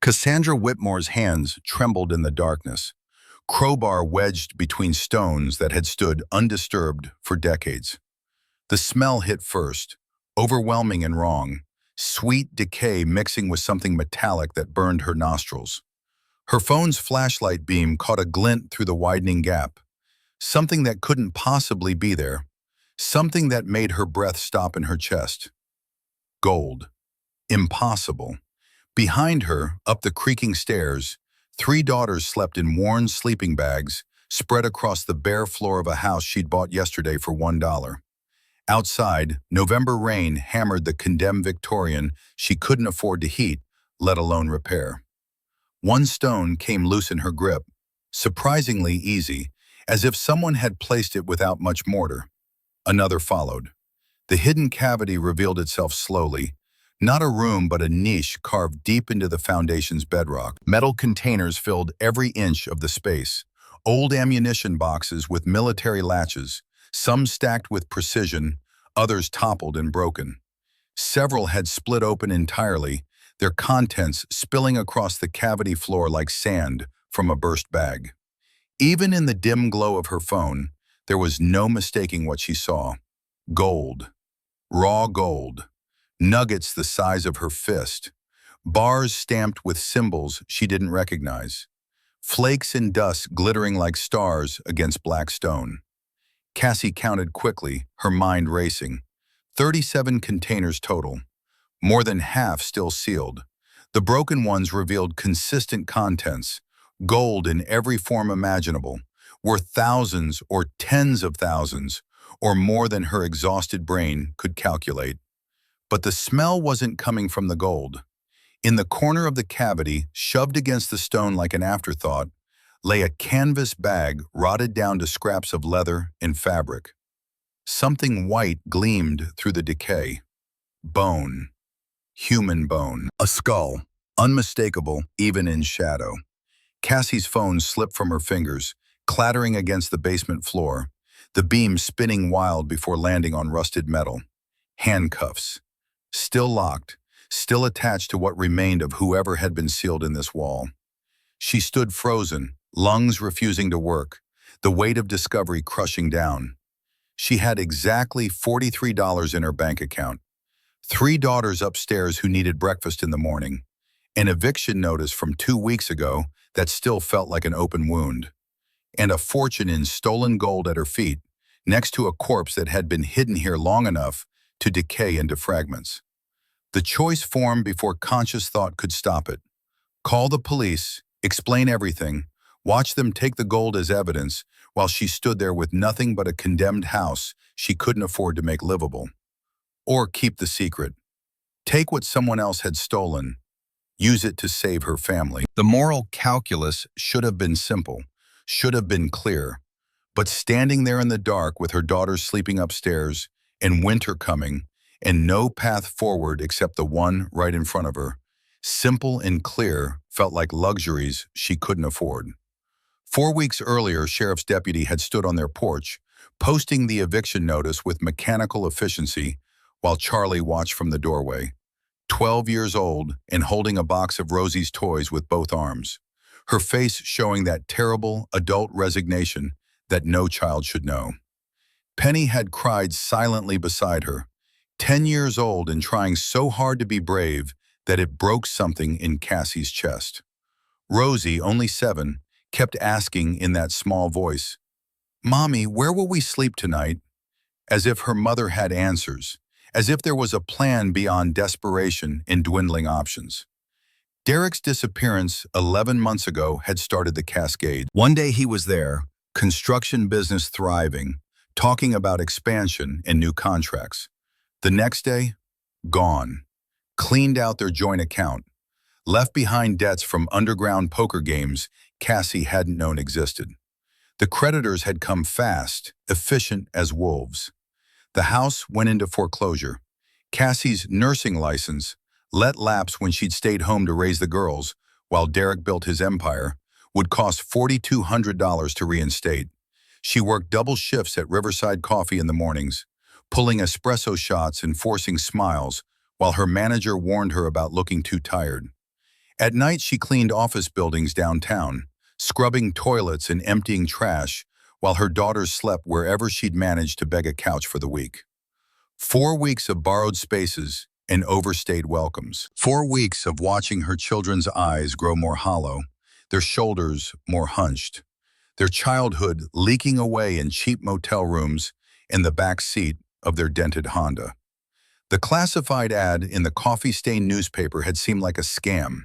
Cassandra Whitmore's hands trembled in the darkness, crowbar wedged between stones that had stood undisturbed for decades. The smell hit first, overwhelming and wrong, sweet decay mixing with something metallic that burned her nostrils. Her phone's flashlight beam caught a glint through the widening gap, something that couldn't possibly be there, something that made her breath stop in her chest. Gold. Impossible. Behind her, up the creaking stairs, three daughters slept in worn sleeping bags spread across the bare floor of a house she'd bought yesterday for $1. Outside, November rain hammered the condemned Victorian she couldn't afford to heat, let alone repair. One stone came loose in her grip, surprisingly easy, as if someone had placed it without much mortar. Another followed. The hidden cavity revealed itself slowly, not a room but a niche carved deep into the foundation's bedrock. Metal containers filled every inch of the space, old ammunition boxes with military latches, some stacked with precision, others toppled and broken. Several had split open entirely, their contents spilling across the cavity floor like sand from a burst bag. Even in the dim glow of her phone, there was no mistaking what she saw. Gold. Raw gold. Nuggets the size of her fist. Bars stamped with symbols she didn't recognize. Flakes and dust glittering like stars against black stone. Cassie counted quickly, her mind racing. 37 containers total. More than half still sealed. The broken ones revealed consistent contents, gold in every form imaginable, worth thousands or tens of thousands, or more than her exhausted brain could calculate. But the smell wasn't coming from the gold. In the corner of the cavity, shoved against the stone like an afterthought, lay a canvas bag rotted down to scraps of leather and fabric. Something white gleamed through the decay. Bone. Human bone. A skull, unmistakable even in shadow. Cassie's phone slipped from her fingers, clattering against the basement floor, the beam spinning wild before landing on rusted metal. Handcuffs. Still locked, still attached to what remained of whoever had been sealed in this wall. She stood frozen, lungs refusing to work, the weight of discovery crushing down. She had exactly $43 in her bank account, three daughters upstairs who needed breakfast in the morning, an eviction notice from 2 weeks ago that still felt like an open wound, and a fortune in stolen gold at her feet, next to a corpse that had been hidden here long enough to decay into fragments. The choice formed before conscious thought could stop it. Call the police, explain everything, watch them take the gold as evidence while she stood there with nothing but a condemned house she couldn't afford to make livable. Or keep the secret. Take what someone else had stolen, use it to save her family. The moral calculus should have been simple, should have been clear. But standing there in the dark with her daughters sleeping upstairs, and winter coming, and no path forward except the one right in front of her, simple and clear, felt like luxuries she couldn't afford. 4 weeks earlier, sheriff's deputy had stood on their porch, posting the eviction notice with mechanical efficiency while Charlie watched from the doorway, 12 years old and holding a box of Rosie's toys with both arms, her face showing that terrible adult resignation that no child should know. Penny had cried silently beside her, 10 years old and trying so hard to be brave that it broke something in Cassie's chest. Rosie, only 7, kept asking in that small voice, "Mommy, where will we sleep tonight?" As if her mother had answers, as if there was a plan beyond desperation and dwindling options. Derek's disappearance 11 months ago had started the cascade. One day he was there, construction business thriving, talking about expansion and new contracts. The next day, gone. Cleaned out their joint account. Left behind debts from underground poker games Cassie hadn't known existed. The creditors had come fast, efficient as wolves. The house went into foreclosure. Cassie's nursing license, let lapse when she'd stayed home to raise the girls while Derek built his empire, would cost $4,200 to reinstate. She worked double shifts at Riverside Coffee in the mornings, pulling espresso shots and forcing smiles while her manager warned her about looking too tired. At night, she cleaned office buildings downtown, scrubbing toilets and emptying trash, while her daughters slept wherever she'd managed to beg a couch for the week. 4 weeks of borrowed spaces and overstayed welcomes. 4 weeks of watching her children's eyes grow more hollow, their shoulders more hunched, their childhood leaking away in cheap motel rooms in the back seat of their dented Honda. The classified ad in the coffee-stained newspaper had seemed like a scam.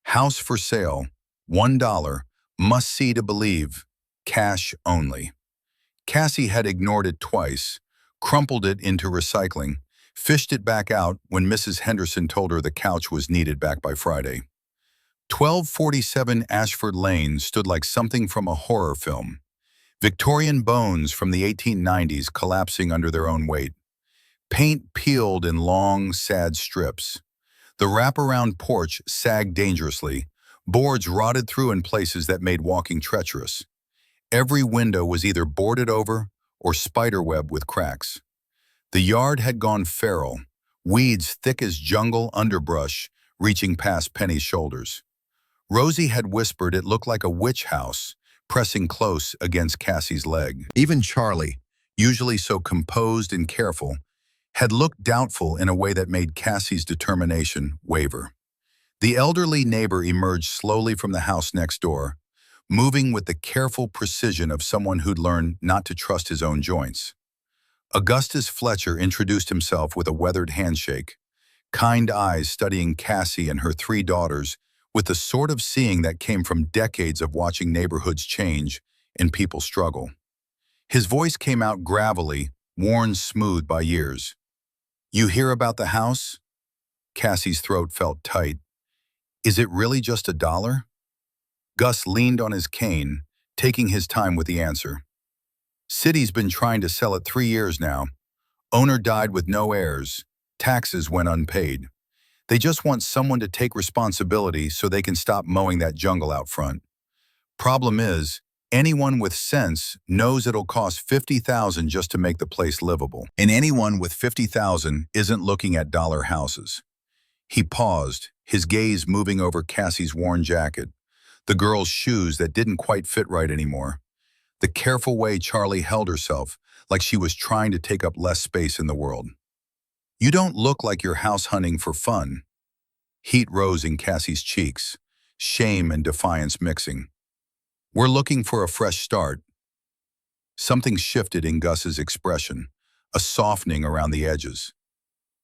House for sale, $1, must see to believe, cash only. Cassie had ignored it twice, crumpled it into recycling, fished it back out when Mrs. Henderson told her the couch was needed back by Friday. 1247 Ashford Lane stood like something from a horror film. Victorian bones from the 1890s collapsing under their own weight. Paint peeled in long, sad strips. The wraparound porch sagged dangerously, boards rotted through in places that made walking treacherous. Every window was either boarded over or spiderwebbed with cracks. The yard had gone feral, weeds thick as jungle underbrush reaching past Penny's shoulders. Rosie had whispered it looked like a witch house, pressing close against Cassie's leg. Even Charlie, usually so composed and careful, had looked doubtful in a way that made Cassie's determination waver. The elderly neighbor emerged slowly from the house next door, moving with the careful precision of someone who'd learned not to trust his own joints. Augustus Fletcher introduced himself with a weathered handshake, kind eyes studying Cassie and her 3 daughters with the sort of seeing that came from decades of watching neighborhoods change and people struggle. His voice came out gravelly, worn smooth by years. "You hear about the house?" Cassie's throat felt tight. "Is it really just $1?" Gus leaned on his cane, taking his time with the answer. "City's been trying to sell it 3 years now. Owner died with no heirs. Taxes went unpaid. They just want someone to take responsibility so they can stop mowing that jungle out front. Problem is, anyone with sense knows it'll cost $50,000 just to make the place livable. And anyone with $50,000 isn't looking at dollar houses." He paused, his gaze moving over Cassie's worn jacket, the girl's shoes that didn't quite fit right anymore, the careful way Charlie held herself like she was trying to take up less space in the world. "You don't look like you're house hunting for fun." Heat rose in Cassie's cheeks, shame and defiance mixing. "We're looking for a fresh start." Something shifted in Gus's expression, a softening around the edges.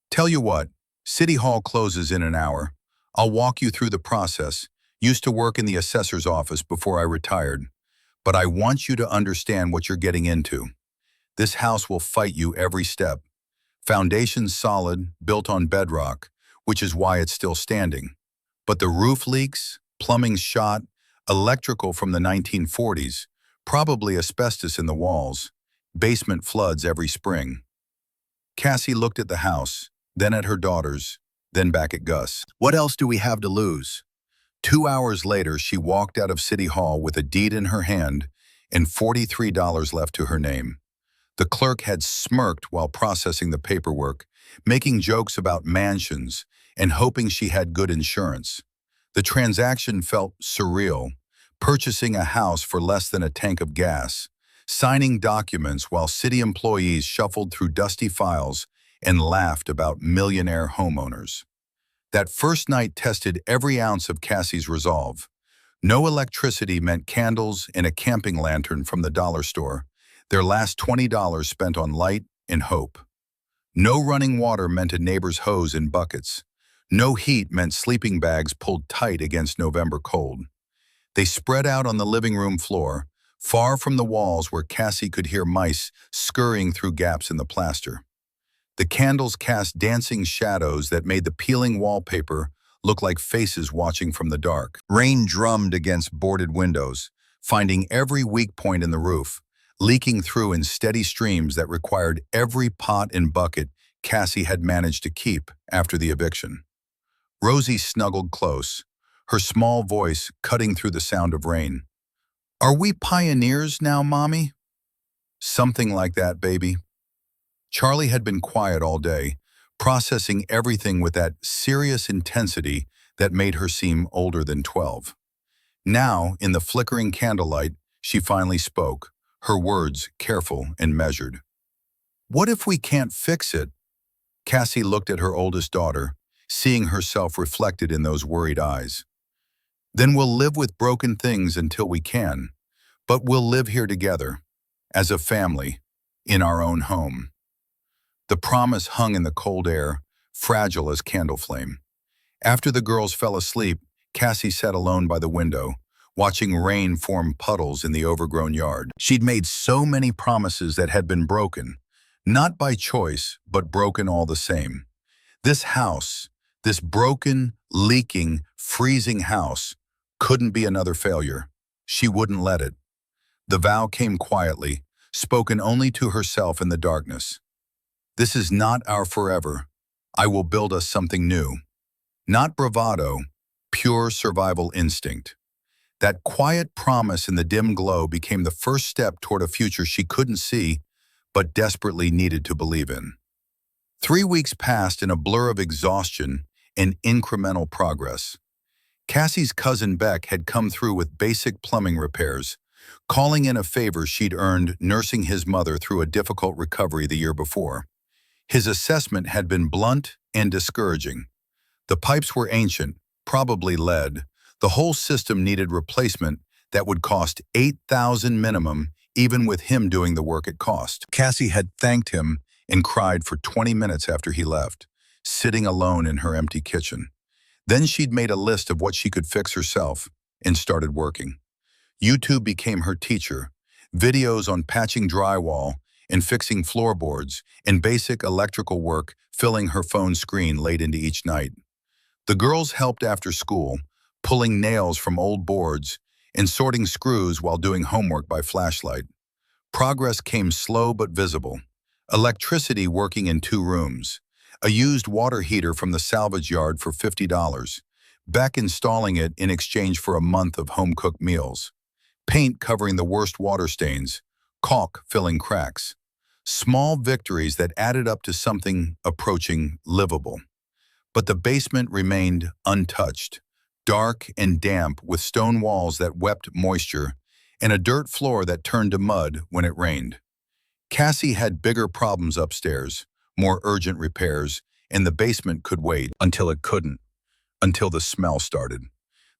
"Tell you what, City Hall closes in an hour. I'll walk you through the process. Used to work in the assessor's office before I retired. But I want you to understand what you're getting into. This house will fight you every step. Foundation's solid, built on bedrock, which is why it's still standing. But the roof leaks, plumbing's shot, electrical from the 1940s, probably asbestos in the walls, basement floods every spring." Cassie looked at the house, then at her daughters, then back at Gus. "What else do we have to lose?" 2 hours later, she walked out of City Hall with a deed in her hand and $43 left to her name. The clerk had smirked while processing the paperwork, making jokes about mansions and hoping she had good insurance. The transaction felt surreal, purchasing a house for less than a tank of gas, signing documents while city employees shuffled through dusty files and laughed about millionaire homeowners. That first night tested every ounce of Cassie's resolve. No electricity meant candles and a camping lantern from the dollar store, their last $20 spent on light and hope. No running water meant a neighbor's hose in buckets. No heat meant sleeping bags pulled tight against November cold. They spread out on the living room floor, far from the walls where Cassie could hear mice scurrying through gaps in the plaster. The candles cast dancing shadows that made the peeling wallpaper look like faces watching from the dark. Rain drummed against boarded windows, finding every weak point in the roof, leaking through in steady streams that required every pot and bucket Cassie had managed to keep after the eviction. Rosie snuggled close, her small voice cutting through the sound of rain. "Are we pioneers now, Mommy?" "Something like that, baby." Charlie had been quiet all day, processing everything with that serious intensity that made her seem older than 12. Now, in the flickering candlelight, she finally spoke, her words careful and measured. "What if we can't fix it?" Cassie looked at her oldest daughter, seeing herself reflected in those worried eyes. "Then we'll live with broken things until we can, but we'll live here together, as a family, in our own home." The promise hung in the cold air, fragile as candle flame. After the girls fell asleep, Cassie sat alone by the window, watching rain form puddles in the overgrown yard. She'd made so many promises that had been broken, not by choice, but broken all the same. This house, this broken, leaking, freezing house, couldn't be another failure. She wouldn't let it. The vow came quietly, spoken only to herself in the darkness. "This is not our forever. I will build us something new." Not bravado, pure survival instinct. That quiet promise in the dim glow became the first step toward a future she couldn't see, but desperately needed to believe in. 3 weeks passed in a blur of exhaustion and incremental progress. Cassie's cousin Beck had come through with basic plumbing repairs, calling in a favor she'd earned nursing his mother through a difficult recovery the year before. His assessment had been blunt and discouraging. The pipes were ancient, probably lead. The whole system needed replacement that would cost $8,000 minimum, even with him doing the work at cost. Cassie had thanked him and cried for 20 minutes after he left, sitting alone in her empty kitchen. Then she'd made a list of what she could fix herself and started working. YouTube became her teacher, videos on patching drywall and fixing floorboards and basic electrical work filling her phone screen late into each night. The girls helped after school, pulling nails from old boards and sorting screws while doing homework by flashlight. Progress came slow but visible. Electricity working in 2 rooms. A used water heater from the salvage yard for $50. Beck installing it in exchange for a month of home-cooked meals. Paint covering the worst water stains. Caulk filling cracks. Small victories that added up to something approaching livable. But the basement remained untouched, dark and damp with stone walls that wept moisture and a dirt floor that turned to mud when it rained. Cassie had bigger problems upstairs, more urgent repairs, and the basement could wait until it couldn't, until the smell started.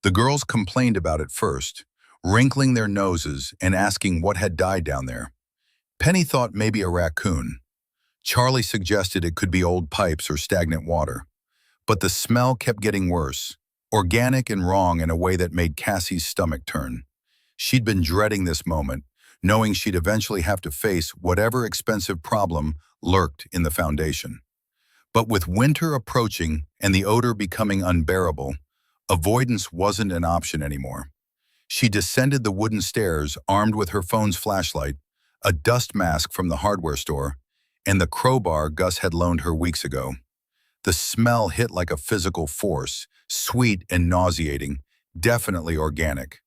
The girls complained about it first, wrinkling their noses and asking what had died down there. Penny thought maybe a raccoon. Charlie suggested it could be old pipes or stagnant water. But the smell kept getting worse, organic and wrong in a way that made Cassie's stomach turn. She'd been dreading this moment, knowing she'd eventually have to face whatever expensive problem lurked in the foundation. But with winter approaching and the odor becoming unbearable, avoidance wasn't an option anymore. She descended the wooden stairs armed with her phone's flashlight, a dust mask from the hardware store, and the crowbar Gus had loaned her weeks ago. The smell hit like a physical force, sweet and nauseating, definitely organic.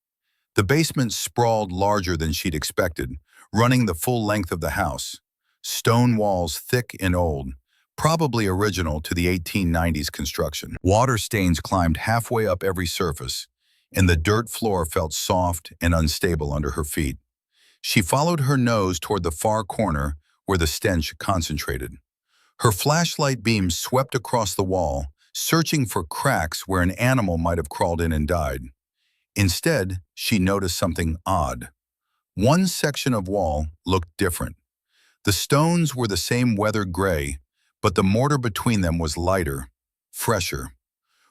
The basement sprawled larger than she'd expected, running the full length of the house. Stone walls thick and old, probably original to the 1890s construction. Water stains climbed halfway up every surface, and the dirt floor felt soft and unstable under her feet. She followed her nose toward the far corner where the stench concentrated. Her flashlight beam swept across the wall, searching for cracks where an animal might have crawled in and died. Instead, she noticed something odd. One section of wall looked different. The stones were the same weathered gray, but the mortar between them was lighter, fresher.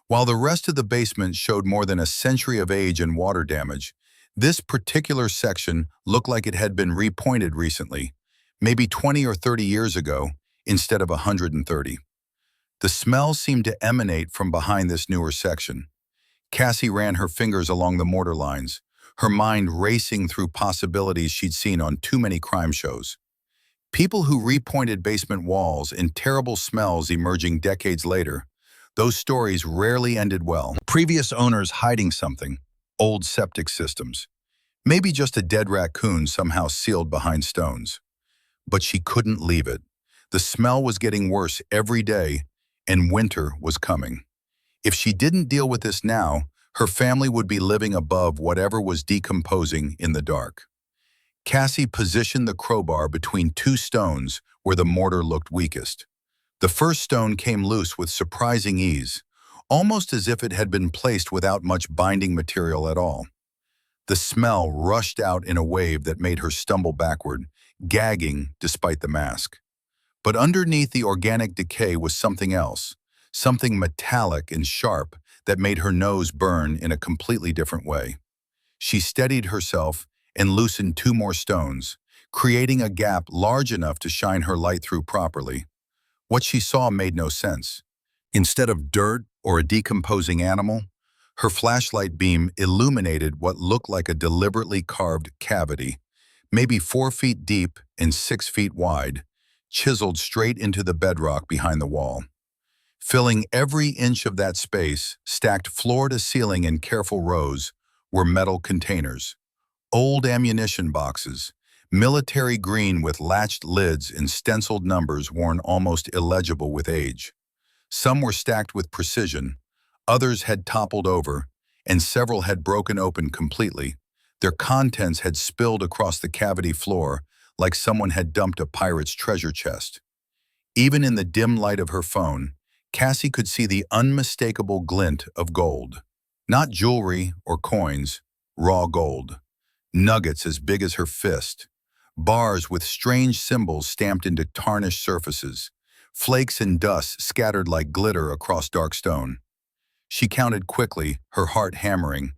While the rest of the basement showed more than a century of age and water damage, this particular section looked like it had been repointed recently, maybe 20 or 30 years ago, instead of 130. The smell seemed to emanate from behind this newer section. Cassie ran her fingers along the mortar lines, her mind racing through possibilities she'd seen on too many crime shows. People who repointed basement walls and terrible smells emerging decades later, those stories rarely ended well. Previous owners hiding something, old septic systems, maybe just a dead raccoon somehow sealed behind stones. But she couldn't leave it. The smell was getting worse every day, and winter was coming. If she didn't deal with this now, her family would be living above whatever was decomposing in the dark. Cassie positioned the crowbar between two stones where the mortar looked weakest. The first stone came loose with surprising ease, almost as if it had been placed without much binding material at all. The smell rushed out in a wave that made her stumble backward, gagging despite the mask. But underneath the organic decay was something else, something metallic and sharp that made her nose burn in a completely different way. She steadied herself and loosened two more stones, creating a gap large enough to shine her light through properly. What she saw made no sense. Instead of dirt or a decomposing animal, her flashlight beam illuminated what looked like a deliberately carved cavity, maybe 4 feet deep and 6 feet wide, chiseled straight into the bedrock behind the wall. Filling every inch of that space, stacked floor to ceiling in careful rows, were metal containers. Old ammunition boxes, military green with latched lids and stenciled numbers worn almost illegible with age. Some were stacked with precision, others had toppled over, and several had broken open completely. Their contents had spilled across the cavity floor like someone had dumped a pirate's treasure chest. Even in the dim light of her phone, Cassie could see the unmistakable glint of gold. Not jewelry or coins, raw gold. Nuggets as big as her fist. Bars with strange symbols stamped into tarnished surfaces. Flakes and dust scattered like glitter across dark stone. She counted quickly, her heart hammering.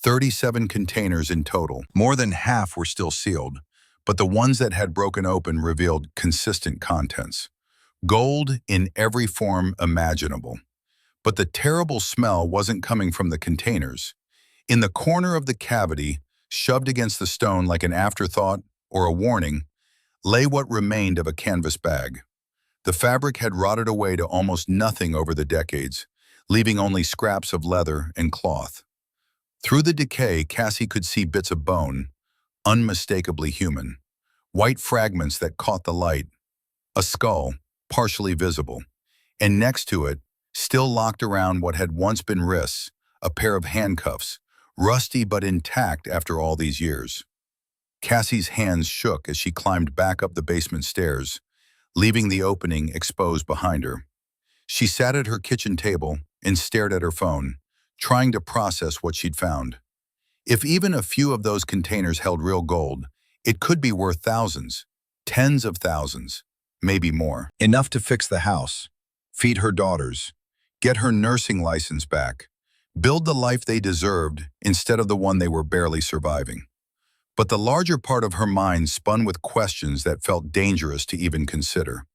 37 containers in total. More than half were still sealed, but the ones that had broken open revealed consistent contents. Gold in every form imaginable. But the terrible smell wasn't coming from the containers. In the corner of the cavity, shoved against the stone like an afterthought or a warning, lay what remained of a canvas bag. The fabric had rotted away to almost nothing over the decades, leaving only scraps of leather and cloth. Through the decay, Cassie could see bits of bone, unmistakably human. White fragments that caught the light. A skull, partially visible. And next to it, still locked around what had once been wrists, a pair of handcuffs, rusty but intact after all these years. Cassie's hands shook as she climbed back up the basement stairs, leaving the opening exposed behind her. She sat at her kitchen table and stared at her phone, trying to process what she'd found. If even a few of those containers held real gold, it could be worth thousands, tens of thousands, maybe more. Enough to fix the house, feed her daughters, get her nursing license back, build the life they deserved instead of the one they were barely surviving. But the larger part of her mind spun with questions that felt dangerous to even consider.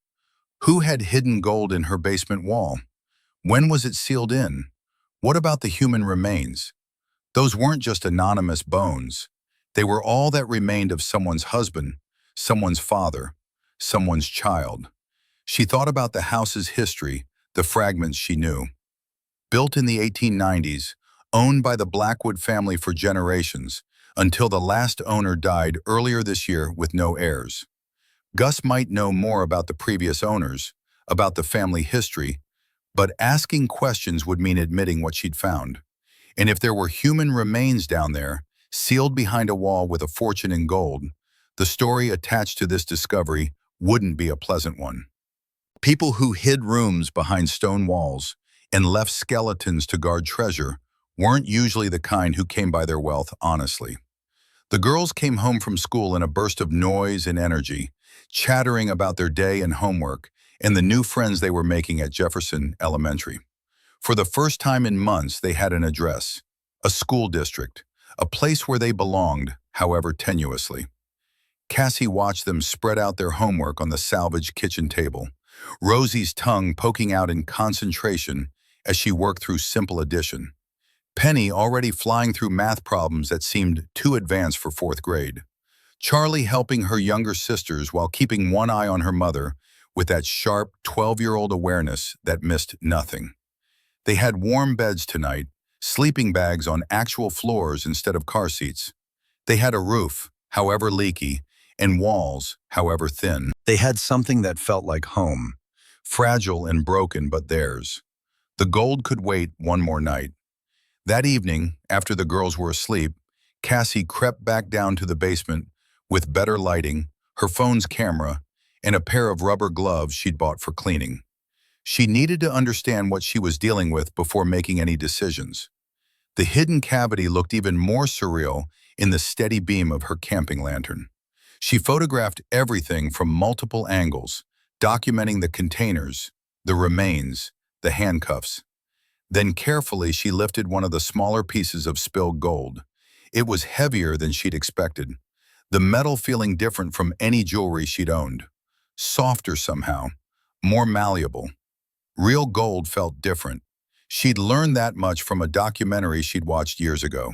Who had hidden gold in her basement wall? When was it sealed in? What about the human remains? Those weren't just anonymous bones. They were all that remained of someone's husband, someone's father, someone's child. She thought about the house's history, the fragments she knew. Built in the 1890s, owned by the Blackwood family for generations, until the last owner died earlier this year with no heirs. Gus might know more about the previous owners, about the family history, but asking questions would mean admitting what she'd found. And if there were human remains down there, sealed behind a wall with a fortune in gold, the story attached to this discovery wouldn't be a pleasant one. People who hid rooms behind stone walls and left skeletons to guard treasure weren't usually the kind who came by their wealth honestly. The girls came home from school in a burst of noise and energy, chattering about their day and homework and the new friends they were making at Jefferson Elementary. For the first time in months, they had an address, a school district, a place where they belonged, however tenuously. Cassie watched them spread out their homework on the salvaged kitchen table, Rosie's tongue poking out in concentration as she worked through simple addition. Penny already flying through math problems that seemed too advanced for 4th grade. Charlie helping her younger sisters while keeping one eye on her mother with that sharp 12-year-old awareness that missed nothing. They had warm beds tonight, sleeping bags on actual floors instead of car seats. They had a roof, however leaky, and walls, however thin. They had something that felt like home, fragile and broken but theirs. The gold could wait one more night. That evening, after the girls were asleep, Cassie crept back down to the basement with better lighting, her phone's camera, and a pair of rubber gloves she'd bought for cleaning. She needed to understand what she was dealing with before making any decisions. The hidden cavity looked even more surreal in the steady beam of her camping lantern. She photographed everything from multiple angles, documenting the containers, the remains, the handcuffs. Then carefully she lifted one of the smaller pieces of spilled gold. It was heavier than she'd expected, the metal feeling different from any jewelry she'd owned. Softer somehow, more malleable. Real gold felt different. She'd learned that much from a documentary she'd watched years ago.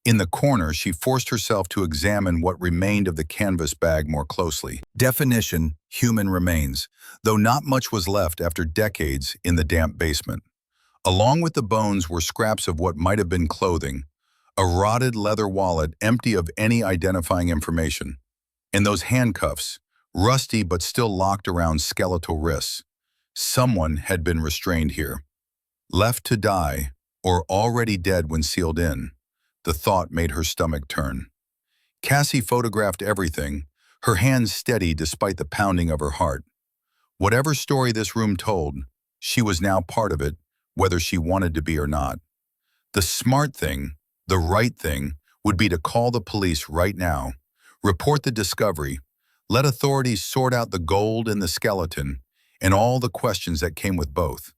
In the corner, she forced herself to examine what remained of the canvas bag more closely. Definition: human remains, though not much was left after decades in the damp basement. Along with the bones were scraps of what might have been clothing, a rotted leather wallet empty of any identifying information, and those handcuffs, rusty but still locked around skeletal wrists. Someone had been restrained here. Left to die, or already dead when sealed in. The thought made her stomach turn. Cassie photographed everything, her hands steady despite the pounding of her heart. Whatever story this room told, she was now part of it, whether she wanted to be or not. The smart thing, the right thing, would be to call the police right now, report the discovery, let authorities sort out the gold and the skeleton, and all the questions that came with both.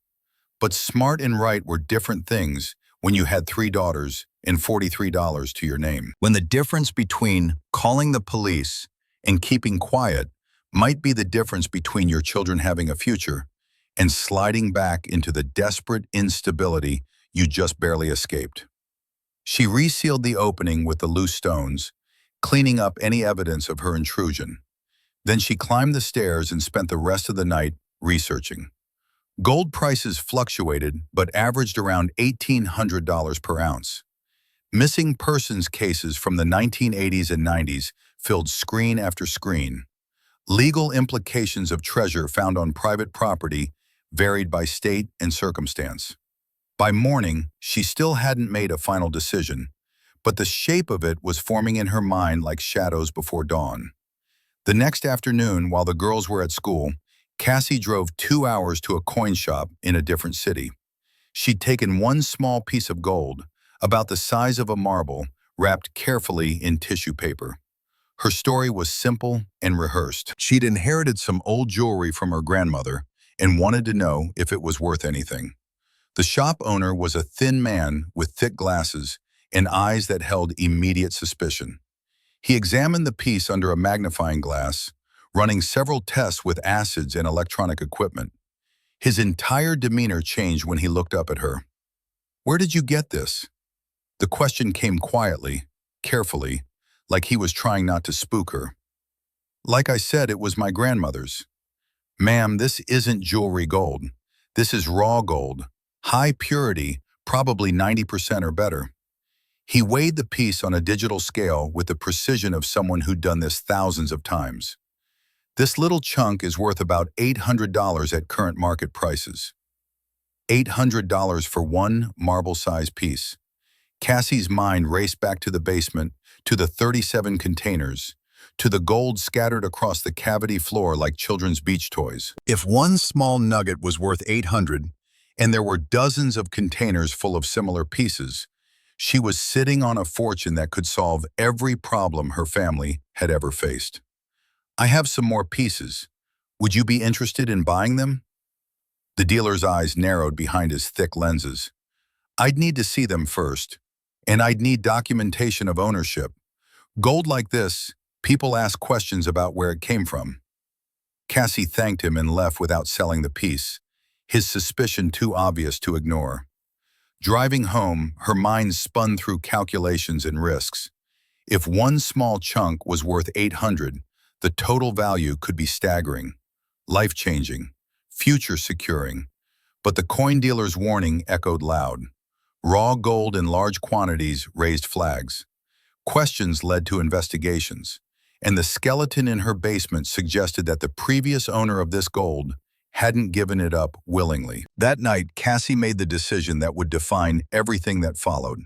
But smart and right were different things when you had 3 daughters and $43 to your name. When the difference between calling the police and keeping quiet might be the difference between your children having a future and sliding back into the desperate instability you just barely escaped. She resealed the opening with the loose stones, cleaning up any evidence of her intrusion. Then she climbed the stairs and spent the rest of the night researching. Gold prices fluctuated but averaged around $1,800 per ounce. Missing persons cases from the 1980s and 90s filled screen after screen. Legal implications of treasure found on private property varied by state and circumstance. By morning, she still hadn't made a final decision, but the shape of it was forming in her mind like shadows before dawn. The next afternoon, while the girls were at school, Cassie drove 2 hours to a coin shop in a different city. She'd taken one small piece of gold, about the size of a marble, wrapped carefully in tissue paper. Her story was simple and rehearsed. She'd inherited some old jewelry from her grandmother and wanted to know if it was worth anything. The shop owner was a thin man with thick glasses and eyes that held immediate suspicion. He examined the piece under a magnifying glass, running several tests with acids and electronic equipment. His entire demeanor changed when he looked up at her. "Where did you get this?" The question came quietly, carefully, like he was trying not to spook her. "Like I said, it was my grandmother's." "Ma'am, this isn't jewelry gold. This is raw gold. High purity, probably 90% or better." He weighed the piece on a digital scale with the precision of someone who'd done this thousands of times. "This little chunk is worth about $800 at current market prices." $800 for one marble-sized piece. Cassie's mind raced back to the basement, to the 37 containers, to the gold scattered across the cavity floor like children's beach toys. If one small nugget was worth $800, and there were dozens of containers full of similar pieces, she was sitting on a fortune that could solve every problem her family had ever faced. "I have some more pieces. Would you be interested in buying them?" The dealer's eyes narrowed behind his thick lenses. "I'd need to see them first, and I'd need documentation of ownership. Gold like this, people ask questions about where it came from." Cassie thanked him and left without selling the piece, his suspicion too obvious to ignore. Driving home, her mind spun through calculations and risks. If one small chunk was worth $800, the total value could be staggering, life-changing, future-securing. But the coin dealer's warning echoed loud. Raw gold in large quantities raised flags. Questions led to investigations, and the skeleton in her basement suggested that the previous owner of this gold, hadn't given it up willingly. That night, Cassie made the decision that would define everything that followed.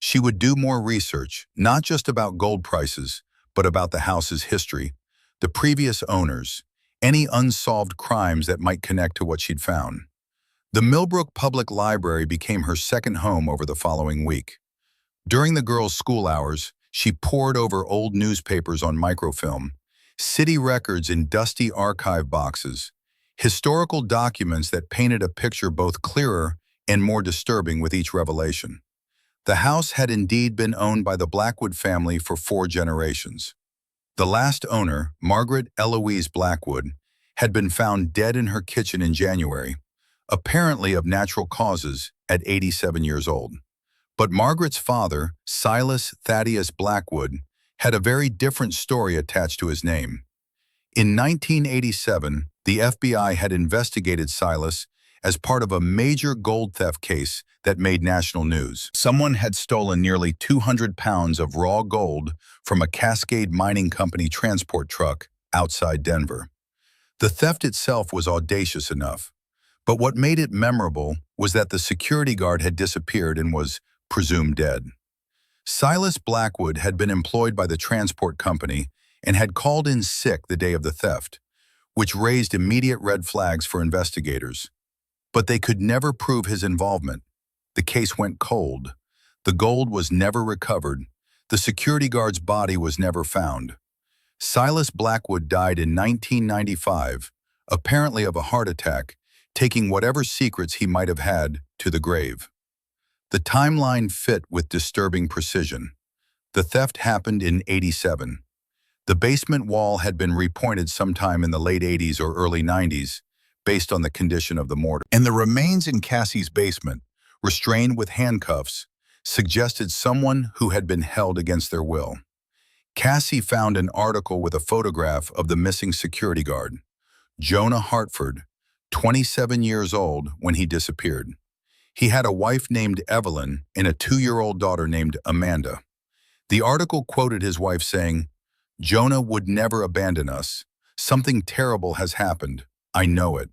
She would do more research, not just about gold prices, but about the house's history, the previous owners, any unsolved crimes that might connect to what she'd found. The Millbrook Public Library became her second home over the following week. During the girls' school hours, she pored over old newspapers on microfilm, city records in dusty archive boxes, historical documents that painted a picture both clearer and more disturbing with each revelation. The house had indeed been owned by the Blackwood family for 4 generations. The last owner, Margaret Eloise Blackwood, had been found dead in her kitchen in January, apparently of natural causes, at 87 years old. But Margaret's father, Silas Thaddeus Blackwood, had a very different story attached to his name. In 1987, the FBI had investigated Silas as part of a major gold theft case that made national news. Someone had stolen nearly 200 pounds of raw gold from a Cascade Mining Company transport truck outside Denver. The theft itself was audacious enough, but what made it memorable was that the security guard had disappeared and was presumed dead. Silas Blackwood had been employed by the transport company and had called in sick the day of the theft, which raised immediate red flags for investigators. But they could never prove his involvement. The case went cold. The gold was never recovered. The security guard's body was never found. Silas Blackwood died in 1995, apparently of a heart attack, taking whatever secrets he might have had to the grave. The timeline fit with disturbing precision. The theft happened in '87. The basement wall had been repointed sometime in the late '80s or early '90s, based on the condition of the mortar. And the remains in Cassie's basement, restrained with handcuffs, suggested someone who had been held against their will. Cassie found an article with a photograph of the missing security guard, Jonah Hartford, 27 years old when he disappeared. He had a wife named Evelyn and a 2-year-old daughter named Amanda. The article quoted his wife saying, "Jonah would never abandon us. Something terrible has happened. I know it."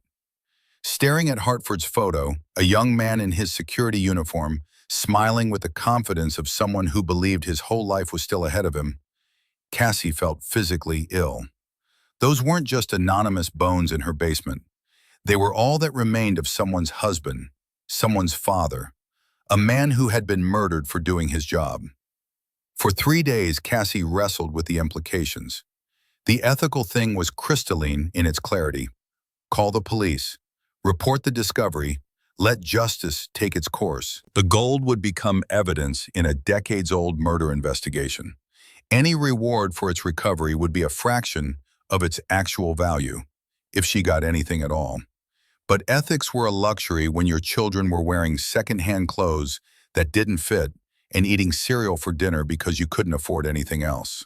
Staring at Hartford's photo, a young man in his security uniform, smiling with the confidence of someone who believed his whole life was still ahead of him, Cassie felt physically ill. Those weren't just anonymous bones in her basement. They were all that remained of someone's husband, someone's father, a man who had been murdered for doing his job. For 3 days, Cassie wrestled with the implications. The ethical thing was crystalline in its clarity. Call the police. Report the discovery. Let justice take its course. The gold would become evidence in a decades-old murder investigation. Any reward for its recovery would be a fraction of its actual value, if she got anything at all. But ethics were a luxury when your children were wearing second-hand clothes that didn't fit and eating cereal for dinner because you couldn't afford anything else.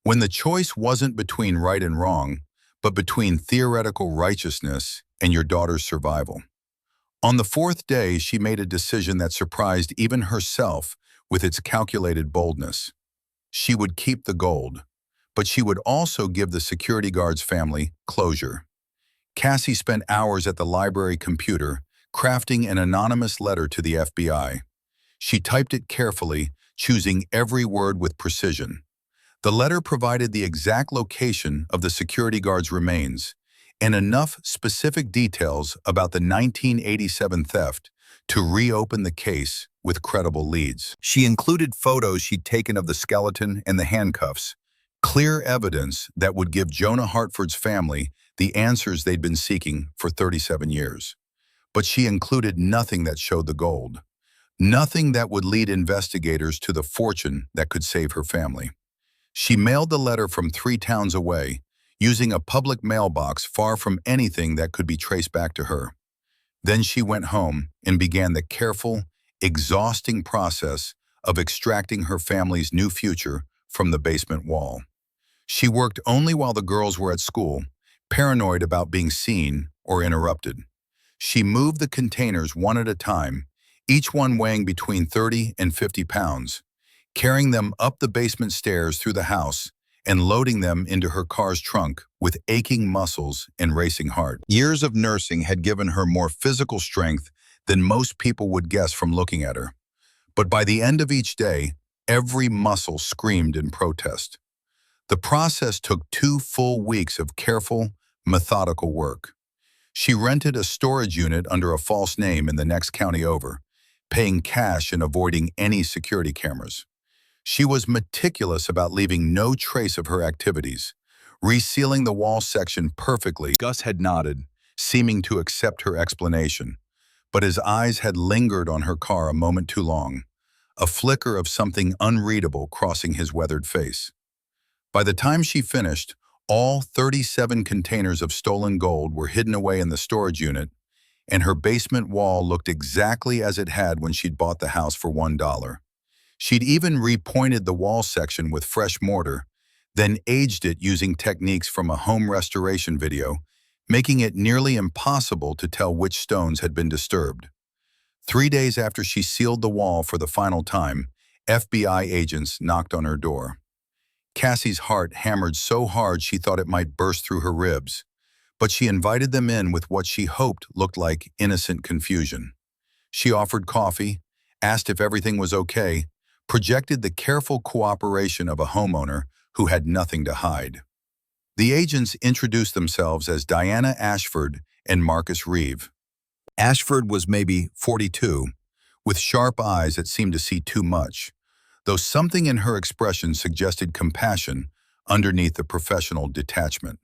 When the choice wasn't between right and wrong, but between theoretical righteousness and your daughter's survival. On the 4th day, she made a decision that surprised even herself with its calculated boldness. She would keep the gold, but she would also give the security guard's family closure. Cassie spent hours at the library computer crafting an anonymous letter to the FBI. She typed it carefully, choosing every word with precision. The letter provided the exact location of the security guard's remains and enough specific details about the 1987 theft to reopen the case with credible leads. She included photos she'd taken of the skeleton and the handcuffs, clear evidence that would give Jonah Hartford's family the answers they'd been seeking for 37 years. But she included nothing that showed the gold, nothing that would lead investigators to the fortune that could save her family. She mailed the letter from 3 towns away, using a public mailbox far from anything that could be traced back to her. Then she went home and began the careful, exhausting process of extracting her family's new future from the basement wall. She worked only while the girls were at school, paranoid about being seen or interrupted. She moved the containers one at a time, each one weighing between 30 and 50 pounds, carrying them up the basement stairs through the house and loading them into her car's trunk with aching muscles and racing heart. Years of nursing had given her more physical strength than most people would guess from looking at her. But by the end of each day, every muscle screamed in protest. The process took 2 full weeks of careful, methodical work. She rented a storage unit under a false name in the next county over, paying cash and avoiding any security cameras. She was meticulous about leaving no trace of her activities, resealing the wall section perfectly. Gus had nodded, seeming to accept her explanation, but his eyes had lingered on her car a moment too long, a flicker of something unreadable crossing his weathered face. By the time she finished, all 37 containers of stolen gold were hidden away in the storage unit, and her basement wall looked exactly as it had when she'd bought the house for $1. She'd even repointed the wall section with fresh mortar, then aged it using techniques from a home restoration video, making it nearly impossible to tell which stones had been disturbed. 3 days after she sealed the wall for the final time, FBI agents knocked on her door. Cassie's heart hammered so hard she thought it might burst through her ribs, but she invited them in with what she hoped looked like innocent confusion. She offered coffee, asked if everything was okay, projected the careful cooperation of a homeowner who had nothing to hide. The agents introduced themselves as Diana Ashford and Marcus Reeve. Ashford was maybe 42, with sharp eyes that seemed to see too much, though something in her expression suggested compassion underneath the professional detachment.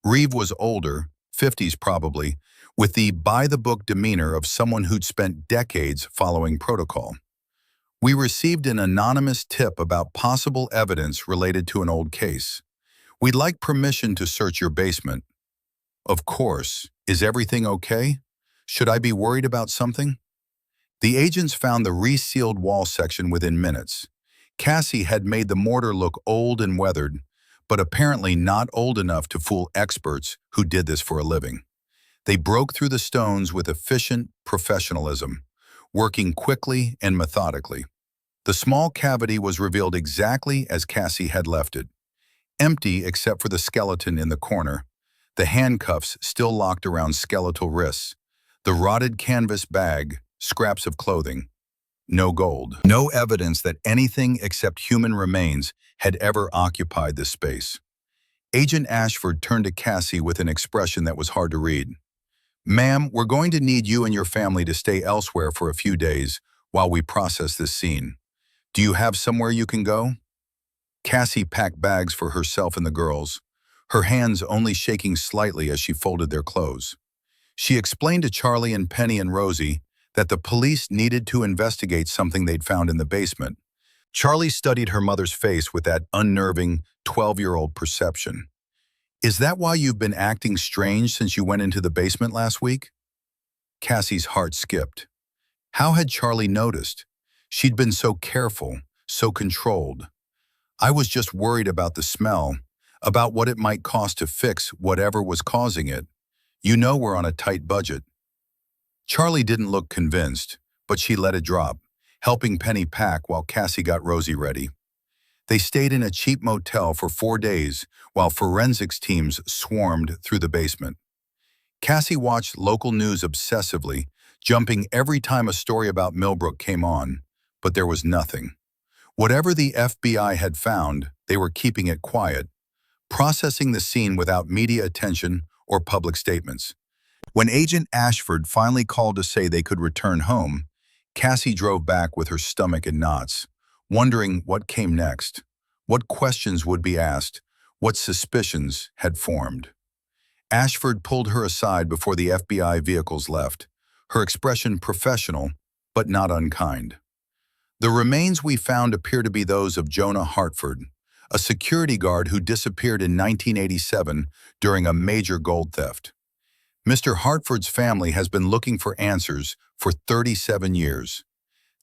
Reeve was older, 50s probably, with the by-the-book demeanor of someone who'd spent decades following protocol. We received an anonymous tip about possible evidence related to an old case. We'd like permission to search your basement. Of course. Is everything okay? Should I be worried about something? The agents found the resealed wall section within minutes. Cassie had made the mortar look old and weathered, but apparently not old enough to fool experts who did this for a living. They broke through the stones with efficient professionalism, working quickly and methodically. The small cavity was revealed exactly as Cassie had left it, empty except for the skeleton in the corner, the handcuffs still locked around skeletal wrists, the rotted canvas bag, scraps of clothing. No gold. No evidence that anything except human remains had ever occupied this space. Agent Ashford turned to Cassie with an expression that was hard to read. "Ma'am, we're going to need you and your family to stay elsewhere for a few days while we process this scene. Do you have somewhere you can go?" Cassie packed bags for herself and the girls, her hands only shaking slightly as she folded their clothes. She explained to Charlie and Penny and Rosie that the police needed to investigate something they'd found in the basement. Charlie studied her mother's face with that unnerving 12-year-old perception. "Is that why you've been acting strange since you went into the basement last week?" Cassie's heart skipped. How had Charlie noticed? She'd been so careful, so controlled. "I was just worried about the smell, about what it might cost to fix whatever was causing it. You know we're on a tight budget." Charlie didn't look convinced, but she let it drop, helping Penny pack while Cassie got Rosie ready. They stayed in a cheap motel for 4 days while forensics teams swarmed through the basement. Cassie watched local news obsessively, jumping every time a story about Millbrook came on, but there was nothing. Whatever the FBI had found, they were keeping it quiet, processing the scene without media attention or public statements. When Agent Ashford finally called to say they could return home, Cassie drove back with her stomach in knots, wondering what came next, what questions would be asked, what suspicions had formed. Ashford pulled her aside before the FBI vehicles left, her expression professional, but not unkind. "The remains we found appear to be those of Jonah Hartford, a security guard who disappeared in 1987 during a major gold theft. Mr. Hartford's family has been looking for answers for 37 years.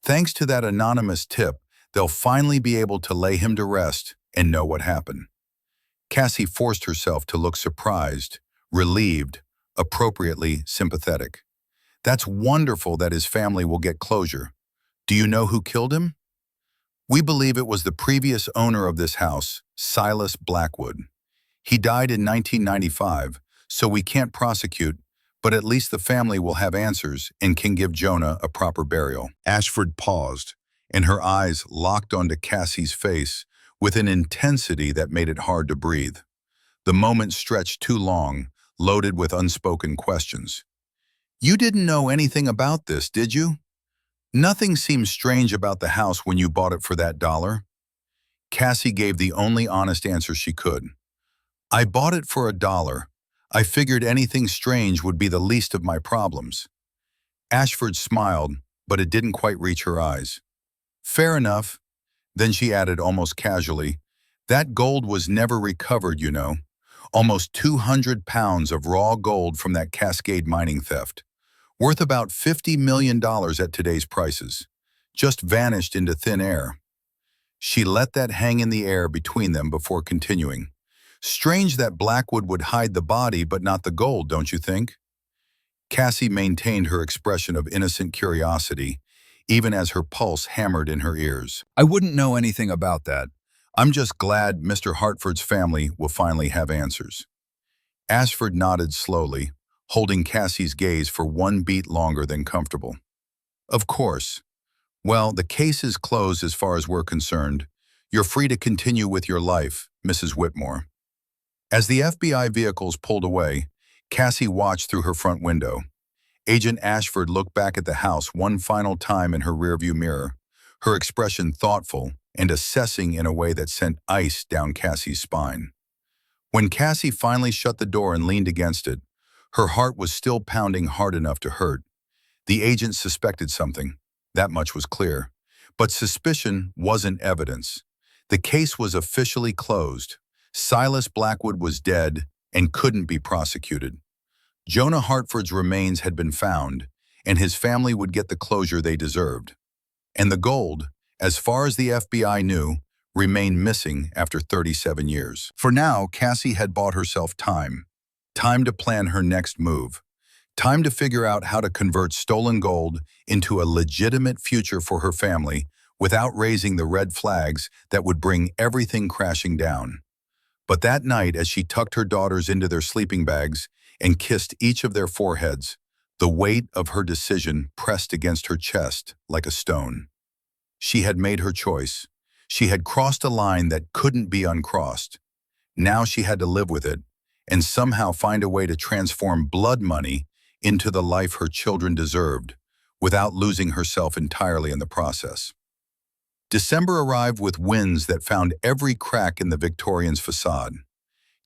Thanks to that anonymous tip, they'll finally be able to lay him to rest and know what happened." Cassie forced herself to look surprised, relieved, appropriately sympathetic. "That's wonderful that his family will get closure. Do you know who killed him?" We believe it was the previous owner of this house, Silas Blackwood. He died in 1995, so we can't prosecute, but at least the family will have answers and can give Jonah a proper burial." Ashford paused, and her eyes locked onto Cassie's face with an intensity that made it hard to breathe. The moment stretched too long, loaded with unspoken questions. "You didn't know anything about this, did you? Nothing seemed strange about the house when you bought it for that dollar?" Cassie gave the only honest answer she could. "I bought it for $1. I figured anything strange would be the least of my problems." Ashford smiled, but it didn't quite reach her eyes. "Fair enough." Then she added almost casually, "That gold was never recovered, you know. Almost 200 pounds of raw gold from that Cascade mining theft. Worth about $50 million at today's prices. Just vanished into thin air." She let that hang in the air between them before continuing. "Strange that Blackwood would hide the body but not the gold, don't you think?" Cassie maintained her expression of innocent curiosity, even as her pulse hammered in her ears. "I wouldn't know anything about that. I'm just glad Mr. Hartford's family will finally have answers." Ashford nodded slowly, holding Cassie's gaze for one beat longer than comfortable. "Of course. Well, the case is closed as far as we're concerned. You're free to continue with your life, Mrs. Whitmore." As the FBI vehicles pulled away, Cassie watched through her front window. Agent Ashford looked back at the house one final time in her rearview mirror, her expression thoughtful and assessing in a way that sent ice down Cassie's spine. When Cassie finally shut the door and leaned against it, her heart was still pounding hard enough to hurt. The agent suspected something, that much was clear. But suspicion wasn't evidence. The case was officially closed. Silas Blackwood was dead and couldn't be prosecuted. Jonah Hartford's remains had been found, and his family would get the closure they deserved. And the gold, as far as the FBI knew, remained missing after 37 years. For now, Cassie had bought herself time. Time to plan her next move. Time to figure out how to convert stolen gold into a legitimate future for her family without raising the red flags that would bring everything crashing down. But that night, as she tucked her daughters into their sleeping bags and kissed each of their foreheads, the weight of her decision pressed against her chest like a stone. She had made her choice. She had crossed a line that couldn't be uncrossed. Now she had to live with it and somehow find a way to transform blood money into the life her children deserved, without losing herself entirely in the process. December arrived with winds that found every crack in the Victorian's facade.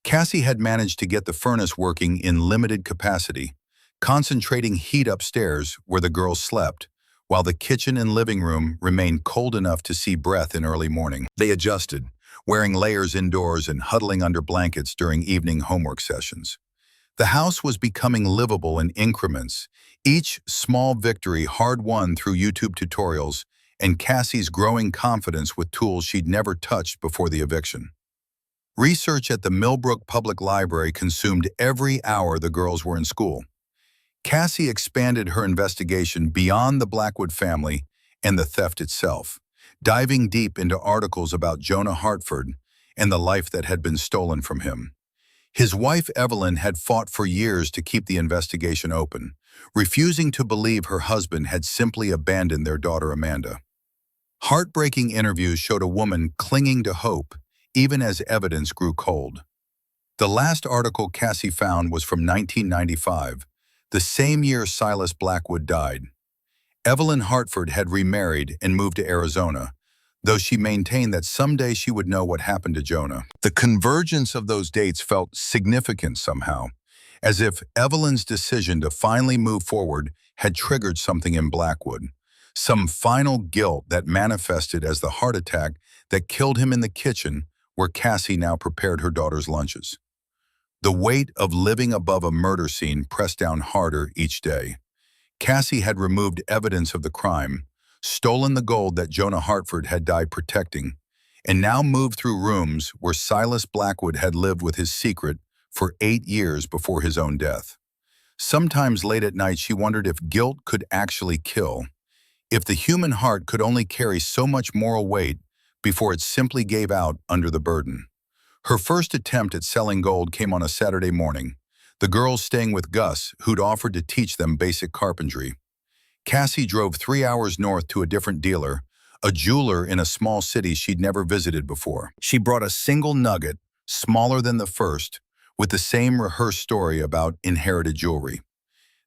Cassie had managed to get the furnace working in limited capacity, concentrating heat upstairs where the girls slept, while the kitchen and living room remained cold enough to see breath in early morning. They adjusted, wearing layers indoors and huddling under blankets during evening homework sessions. The house was becoming livable in increments, each small victory hard-won through YouTube tutorials and Cassie's growing confidence with tools she'd never touched before the eviction. Research at the Millbrook Public Library consumed every hour the girls were in school. Cassie expanded her investigation beyond the Blackwood family and the theft itself, diving deep into articles about Jonah Hartford and the life that had been stolen from him. His wife Evelyn had fought for years to keep the investigation open, refusing to believe her husband had simply abandoned their daughter Amanda. Heartbreaking interviews showed a woman clinging to hope, even as evidence grew cold. The last article Cassie found was from 1995, the same year Silas Blackwood died. Evelyn Hartford had remarried and moved to Arizona, though she maintained that someday she would know what happened to Jonah. The convergence of those dates felt significant somehow, as if Evelyn's decision to finally move forward had triggered something in Blackwood, some final guilt that manifested as the heart attack that killed him in the kitchen where Cassie now prepared her daughter's lunches. The weight of living above a murder scene pressed down harder each day. Cassie had removed evidence of the crime, stolen the gold that Jonah Hartford had died protecting, and now moved through rooms where Silas Blackwood had lived with his secret for 8 years before his own death. Sometimes late at night she wondered if guilt could actually kill, if the human heart could only carry so much moral weight before it simply gave out under the burden. Her first attempt at selling gold came on a Saturday morning, the girls staying with Gus, who'd offered to teach them basic carpentry. Cassie drove 3 hours north to a different dealer, a jeweler in a small city she'd never visited before. She brought a single nugget, smaller than the first, with the same rehearsed story about inherited jewelry.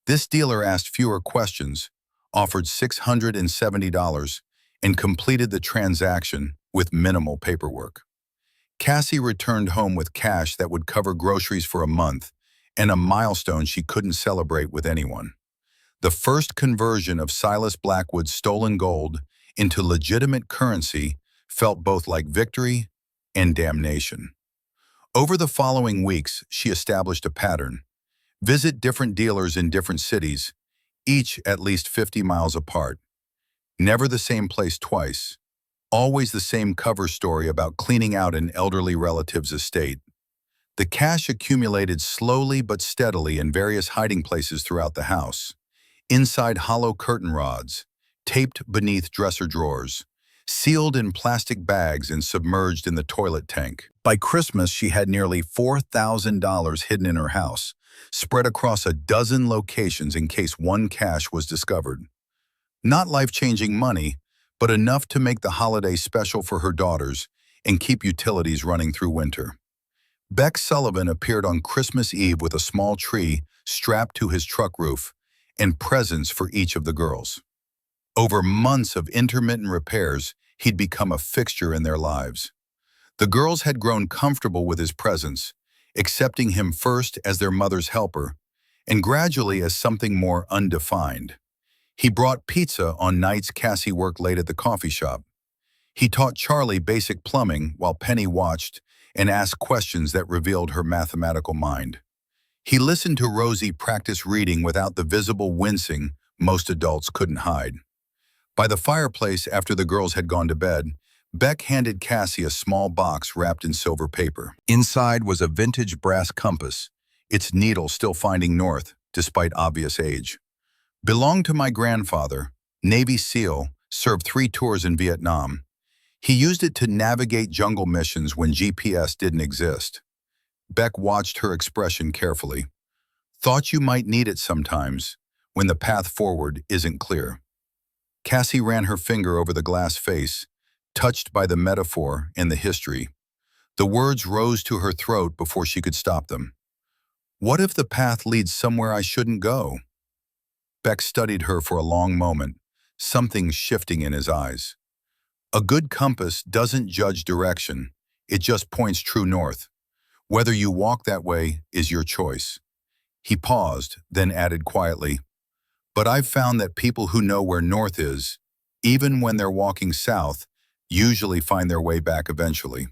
This dealer asked fewer questions, offered $670, and completed the transaction with minimal paperwork. Cassie returned home with cash that would cover groceries for a month and a milestone she couldn't celebrate with anyone. The first conversion of Silas Blackwood's stolen gold into legitimate currency felt both like victory and damnation. Over the following weeks, she established a pattern. Visit different dealers in different cities, each at least 50 miles apart. Never the same place twice. Always the same cover story about cleaning out an elderly relative's estate. The cash accumulated slowly but steadily in various hiding places throughout the house. Inside hollow curtain rods, taped beneath dresser drawers, sealed in plastic bags and submerged in the toilet tank. By Christmas, she had nearly $4,000 hidden in her house, spread across a dozen locations in case one cache was discovered. Not life-changing money, but enough to make the holiday special for her daughters and keep utilities running through winter. Beck Sullivan appeared on Christmas Eve with a small tree strapped to his truck roof and presents for each of the girls. Over months of intermittent repairs, he'd become a fixture in their lives. The girls had grown comfortable with his presence, accepting him first as their mother's helper, and gradually as something more undefined. He brought pizza on nights Cassie worked late at the coffee shop. He taught Charlie basic plumbing while Penny watched and asked questions that revealed her mathematical mind. He listened to Rosie practice reading without the visible wincing most adults couldn't hide. By the fireplace after the girls had gone to bed, Beck handed Cassie a small box wrapped in silver paper. Inside was a vintage brass compass, its needle still finding north, despite obvious age. Belonged to my grandfather, Navy SEAL, served 3 tours in Vietnam. He used it to navigate jungle missions when GPS didn't exist. Beck watched her expression carefully. Thought you might need it sometimes, when the path forward isn't clear. Cassie ran her finger over the glass face, touched by the metaphor and the history. The words rose to her throat before she could stop them. What if the path leads somewhere I shouldn't go? Beck studied her for a long moment, something shifting in his eyes. A good compass doesn't judge direction, it just points true north. Whether you walk that way is your choice. He paused, then added quietly, but I've found that people who know where north is, even when they're walking south, usually find their way back eventually.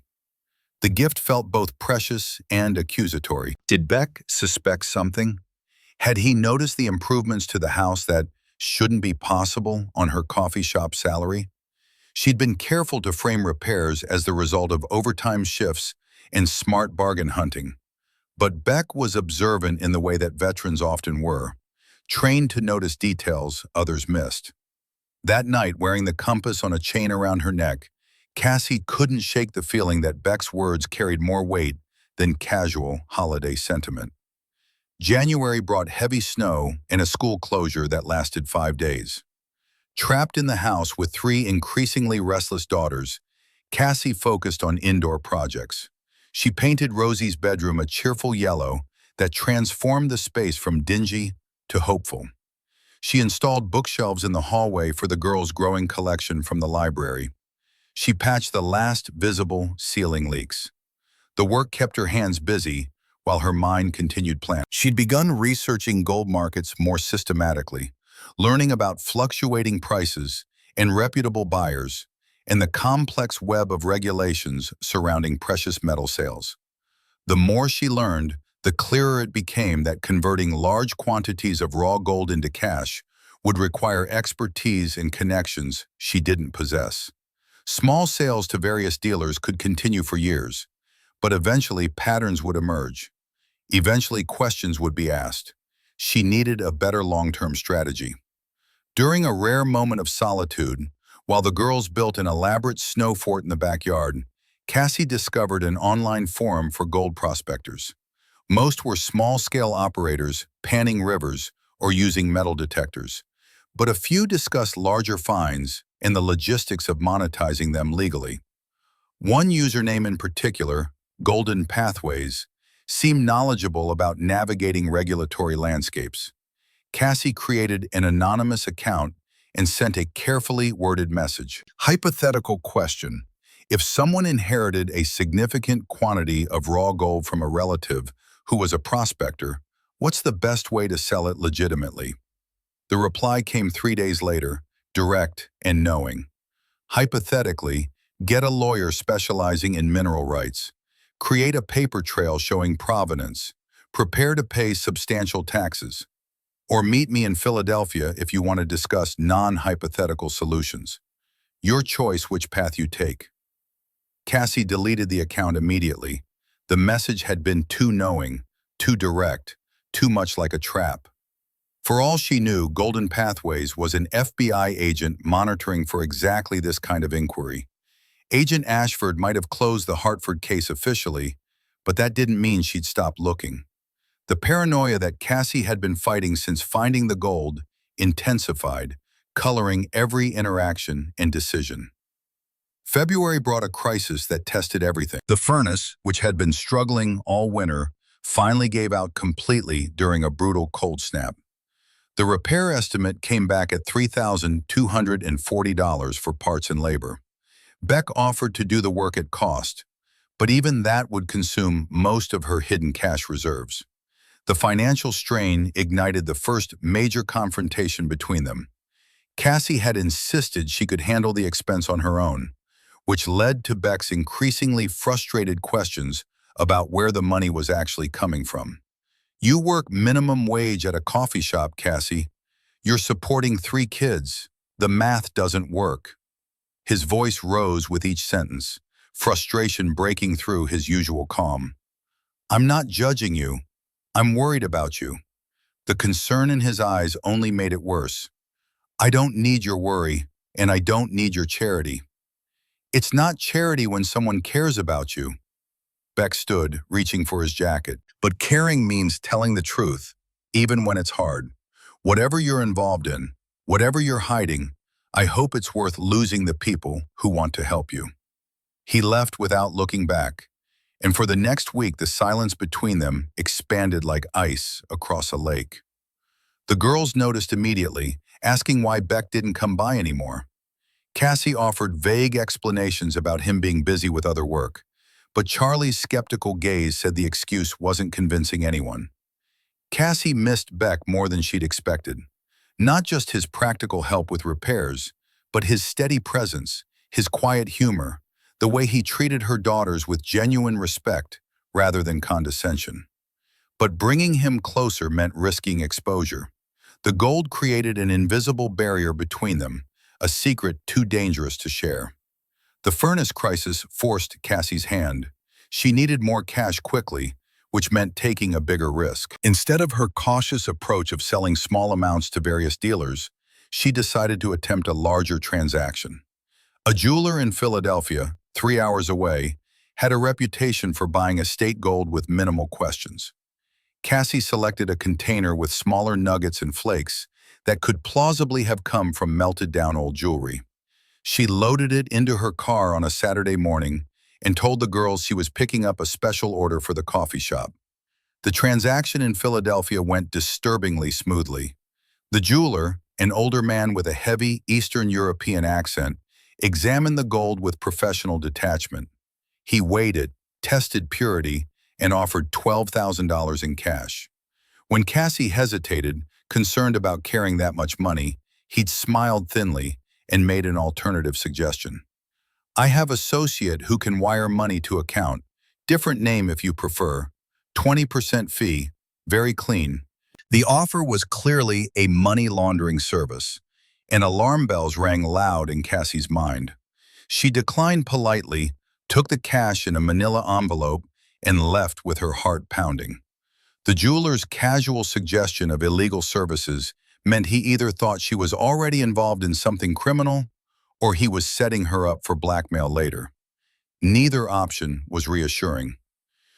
The gift felt both precious and accusatory. Did Beck suspect something? Had he noticed the improvements to the house that shouldn't be possible on her coffee shop salary? She'd been careful to frame repairs as the result of overtime shifts and smart bargain hunting. But Beck was observant in the way that veterans often were, trained to notice details others missed. That night, wearing the compass on a chain around her neck, Cassie couldn't shake the feeling that Beck's words carried more weight than casual holiday sentiment. January brought heavy snow and a school closure that lasted 5 days. Trapped in the house with 3 increasingly restless daughters, Cassie focused on indoor projects. She painted Rosie's bedroom a cheerful yellow that transformed the space from dingy to hopeful. She installed bookshelves in the hallway for the girls' growing collection from the library. She patched the last visible ceiling leaks. The work kept her hands busy while her mind continued planning. She'd begun researching gold markets more systematically, learning about fluctuating prices and reputable buyers, and the complex web of regulations surrounding precious metal sales. The more she learned, the clearer it became that converting large quantities of raw gold into cash would require expertise and connections she didn't possess. Small sales to various dealers could continue for years, but eventually patterns would emerge. Eventually questions would be asked. She needed a better long-term strategy. During a rare moment of solitude, While the girls built an elaborate snow fort in the backyard, Cassie discovered an online forum for gold prospectors. Most were small-scale operators, panning rivers, or using metal detectors. But a few discussed larger finds and the logistics of monetizing them legally. One username in particular, Golden Pathways, seemed knowledgeable about navigating regulatory landscapes. Cassie created an anonymous account and sent a carefully worded message. Hypothetical question. If someone inherited a significant quantity of raw gold from a relative who was a prospector, what's the best way to sell it legitimately? The reply came 3 days later, direct and knowing. Hypothetically, get a lawyer specializing in mineral rights. Create a paper trail showing provenance. Prepare to pay substantial taxes. Or meet me in Philadelphia if you want to discuss non-hypothetical solutions. Your choice which path you take. Cassie deleted the account immediately. The message had been too knowing, too direct, too much like a trap. For all she knew, Golden Pathways was an FBI agent monitoring for exactly this kind of inquiry. Agent Ashford might have closed the Hartford case officially, but that didn't mean she'd stopped looking. The paranoia that Cassie had been fighting since finding the gold intensified, coloring every interaction and decision. February brought a crisis that tested everything. The furnace, which had been struggling all winter, finally gave out completely during a brutal cold snap. The repair estimate came back at $3,240 for parts and labor. Beck offered to do the work at cost, but even that would consume most of her hidden cash reserves. The financial strain ignited the first major confrontation between them. Cassie had insisted she could handle the expense on her own, which led to Beck's increasingly frustrated questions about where the money was actually coming from. You work minimum wage at a coffee shop, Cassie. You're supporting 3 kids. The math doesn't work. His voice rose with each sentence, frustration breaking through his usual calm. I'm not judging you. I'm worried about you. The concern in his eyes only made it worse. I don't need your worry, and I don't need your charity. It's not charity when someone cares about you. Beck stood, reaching for his jacket. But caring means telling the truth, even when it's hard. Whatever you're involved in, whatever you're hiding, I hope it's worth losing the people who want to help you. He left without looking back, and for the next week the silence between them expanded like ice across a lake. The girls noticed immediately, asking why Beck didn't come by anymore. Cassie offered vague explanations about him being busy with other work, but Charlie's skeptical gaze said the excuse wasn't convincing anyone. Cassie missed Beck more than she'd expected. Not just his practical help with repairs, but his steady presence, his quiet humor, the way he treated her daughters with genuine respect rather than condescension. But bringing him closer meant risking exposure. The gold created an invisible barrier between them, a secret too dangerous to share. The furnace crisis forced Cassie's hand. She needed more cash quickly, which meant taking a bigger risk. Instead of her cautious approach of selling small amounts to various dealers, she decided to attempt a larger transaction. A jeweler in Philadelphia, 3 hours away, had a reputation for buying estate gold with minimal questions. Cassie selected a container with smaller nuggets and flakes that could plausibly have come from melted-down old jewelry. She loaded it into her car on a Saturday morning and told the girls she was picking up a special order for the coffee shop. The transaction in Philadelphia went disturbingly smoothly. The jeweler, an older man with a heavy Eastern European accent, examined the gold with professional detachment. He weighed it, tested purity, and offered $12,000 in cash. When Cassie hesitated, concerned about carrying that much money, he'd smiled thinly and made an alternative suggestion. I have associate who can wire money to account. Different name if you prefer. 20% fee. Very clean. The offer was clearly a money laundering service, and alarm bells rang loud in Cassie's mind. She declined politely, took the cash in a manila envelope, and left with her heart pounding. The jeweler's casual suggestion of illegal services meant he either thought she was already involved in something criminal or he was setting her up for blackmail later. Neither option was reassuring.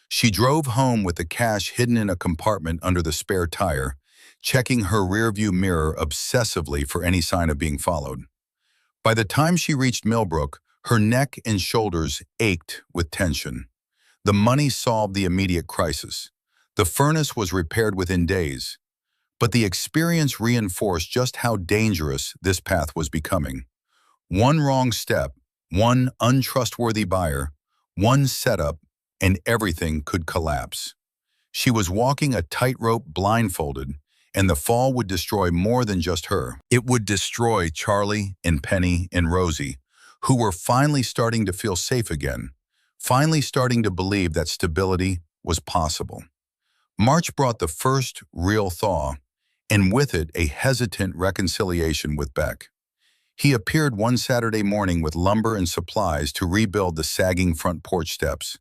She drove home with the cash hidden in a compartment under the spare tire, checking her rearview mirror obsessively for any sign of being followed. By the time she reached Millbrook, her neck and shoulders ached with tension. The money solved the immediate crisis. The furnace was repaired within days, but the experience reinforced just how dangerous this path was becoming. One wrong step, one untrustworthy buyer, one setup, and everything could collapse. She was walking a tightrope blindfolded, and the fall would destroy more than just her. It would destroy Charlie and Penny and Rosie, who were finally starting to feel safe again, finally starting to believe that stability was possible. March brought the first real thaw, and with it a hesitant reconciliation with Beck. He appeared one Saturday morning with lumber and supplies to rebuild the sagging front porch steps,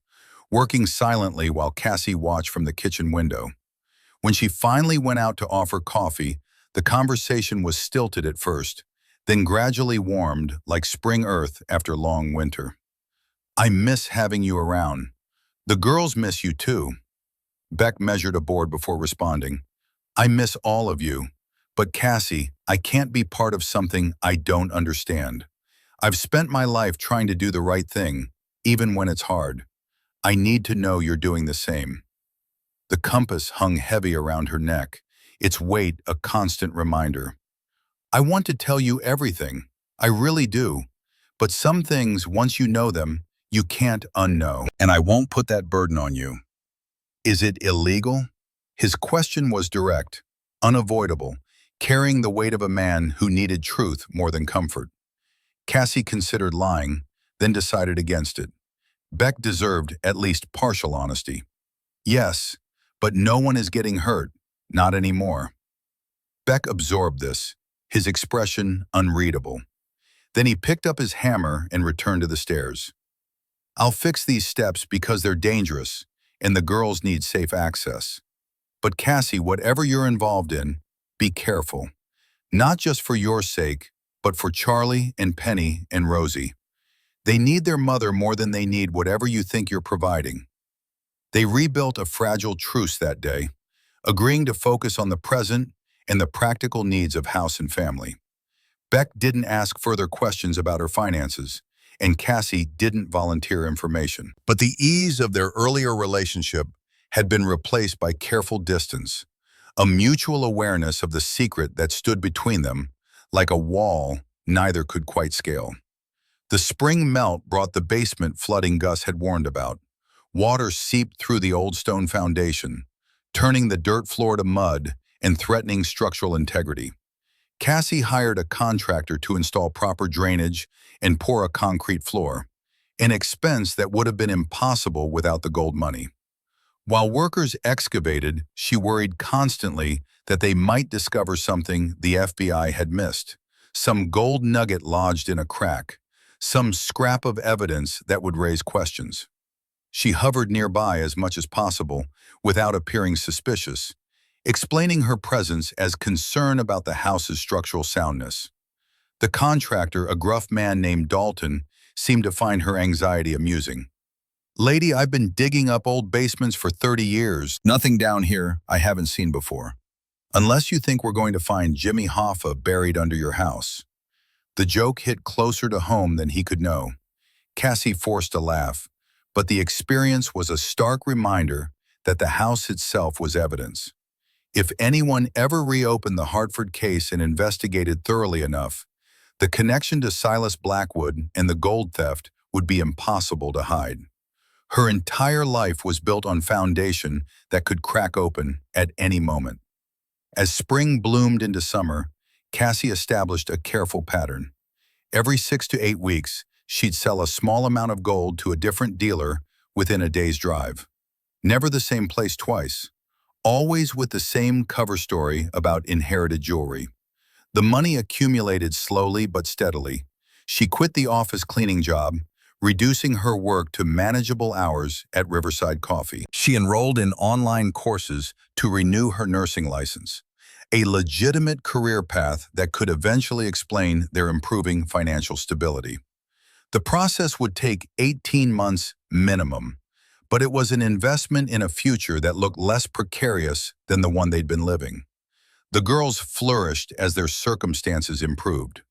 working silently while Cassie watched from the kitchen window. When she finally went out to offer coffee, the conversation was stilted at first, then gradually warmed like spring earth after long winter. "I miss having you around. The girls miss you too." Beck measured a board before responding. "I miss all of you. But Cassie, I can't be part of something I don't understand. I've spent my life trying to do the right thing, even when it's hard. I need to know you're doing the same." The compass hung heavy around her neck, its weight a constant reminder. "I want to tell you everything. I really do. But some things, once you know them, you can't unknow. And I won't put that burden on you." "Is it illegal?" His question was direct, unavoidable, carrying the weight of a man who needed truth more than comfort. Cassie considered lying, then decided against it. Beck deserved at least partial honesty. "Yes, but no one is getting hurt, not anymore." Beck absorbed this, his expression unreadable. Then he picked up his hammer and returned to the stairs. "I'll fix these steps because they're dangerous, and the girls need safe access. But Cassie, whatever you're involved in, be careful. Not just for your sake, but for Charlie and Penny and Rosie. They need their mother more than they need whatever you think you're providing." They rebuilt a fragile truce that day, agreeing to focus on the present and the practical needs of house and family. Beck didn't ask further questions about her finances, and Cassie didn't volunteer information. But the ease of their earlier relationship had been replaced by careful distance, a mutual awareness of the secret that stood between them, like a wall neither could quite scale. The spring melt brought the basement flooding Gus had warned about. Water seeped through the old stone foundation, turning the dirt floor to mud and threatening structural integrity. Cassie hired a contractor to install proper drainage and pour a concrete floor, an expense that would have been impossible without the gold money. While workers excavated, she worried constantly that they might discover something the FBI had missed, some gold nugget lodged in a crack, some scrap of evidence that would raise questions. She hovered nearby as much as possible without appearing suspicious, explaining her presence as concern about the house's structural soundness. The contractor, a gruff man named Dalton, seemed to find her anxiety amusing. "Lady, I've been digging up old basements for 30 years. Nothing down here I haven't seen before. Unless you think we're going to find Jimmy Hoffa buried under your house." The joke hit closer to home than he could know. Cassie forced a laugh, but the experience was a stark reminder that the house itself was evidence. If anyone ever reopened the Hartford case and investigated thoroughly enough, the connection to Silas Blackwood and the gold theft would be impossible to hide. Her entire life was built on foundation that could crack open at any moment. As spring bloomed into summer, Cassie established a careful pattern. Every 6 to 8 weeks, she'd sell a small amount of gold to a different dealer within a day's drive. Never the same place twice, always with the same cover story about inherited jewelry. The money accumulated slowly but steadily. She quit the office cleaning job, reducing her work to manageable hours at Riverside Coffee. She enrolled in online courses to renew her nursing license, a legitimate career path that could eventually explain their improving financial stability. The process would take 18 months minimum, but it was an investment in a future that looked less precarious than the one they'd been living. The girls flourished as their circumstances improved.